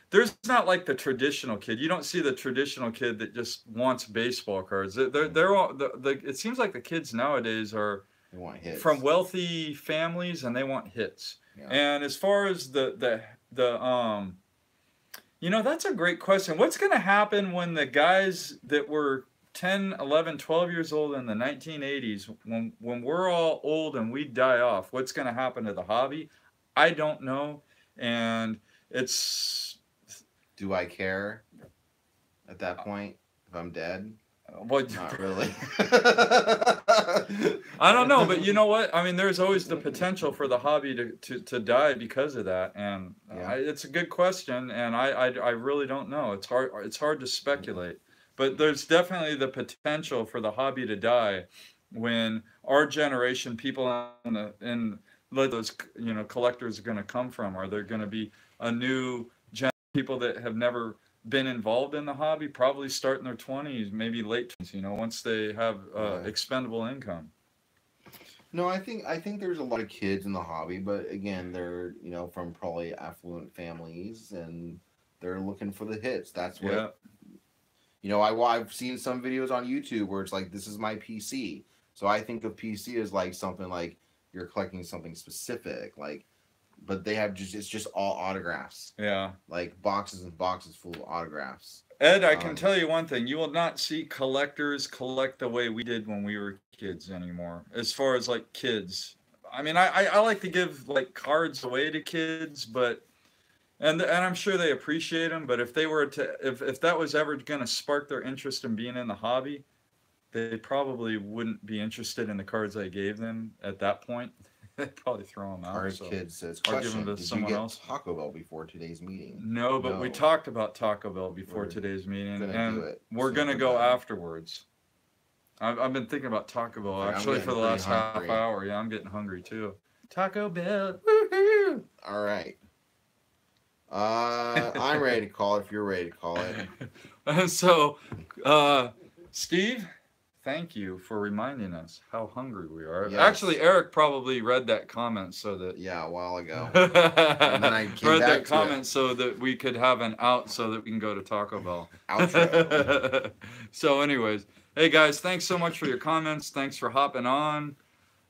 There's not like the traditional kid. You don't see the traditional kid that just wants baseball cards. They're all it seems like the kids nowadays are from wealthy families and they want hits. Yeah. And as far as the you know, that's a great question. What's going to happen when the guys that were 10, 11, 12 years old in the 1980s, when we're all old and we die off, what's going to happen to the hobby? I don't know. And it's... Do I care at that point if I'm dead? Well, not really. I don't know, but you know what? I mean, there's always the potential for the hobby to die because of that, and it's a good question, and I really don't know. It's hard to speculate, but there's definitely the potential for the hobby to die when our generation, people in those collectors are going to come from. Are there going to be a new gen people that have never been involved in the hobby, probably start in their 20s, maybe late 20s, once they have expendable income? No, I think there's a lot of kids in the hobby, but again, they're from probably affluent families and they're looking for the hits. That's what I've seen some videos on YouTube where it's like, this is my PC. So I think of PC as like something like you're collecting something specific, but they have it's just all autographs. Yeah. Like boxes and boxes full of autographs. Ed, I can tell you one thing. You will not see collectors collect the way we did when we were kids anymore. As far as like kids. I mean, I like to give like cards away to kids, but and I'm sure they appreciate them, but if they were to if that was ever going to spark their interest in being in the hobby, they probably wouldn't be interested in the cards I gave them at that point. They'd probably throw them out. Our kid says, question, did you get Taco Bell before today's meeting? No, but we talked about Taco Bell before today's meeting, and we're going to go afterwards. I've been thinking about Taco Bell actually for the last half hour. Yeah, I'm getting hungry too. Taco Bell. All right. I'm I'm ready to call it if you're ready to call it. And so, Steve, thank you for reminding us how hungry we are. Yes. Actually, Eric probably read that comment so that... Yeah, a while ago. And then I came read back that to comment it. so that we could have an out so that we can go to Taco Bell. Outro. So anyways, hey guys, thanks so much for your comments. Thanks for hopping on.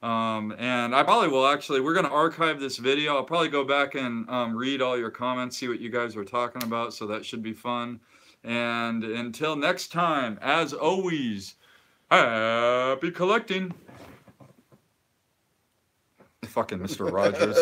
And I probably will actually, we're going to archive this video. I'll probably go back and read all your comments, see what you guys were talking about. So that should be fun. And until next time, as always, happy collecting. Fucking Mr. Rogers.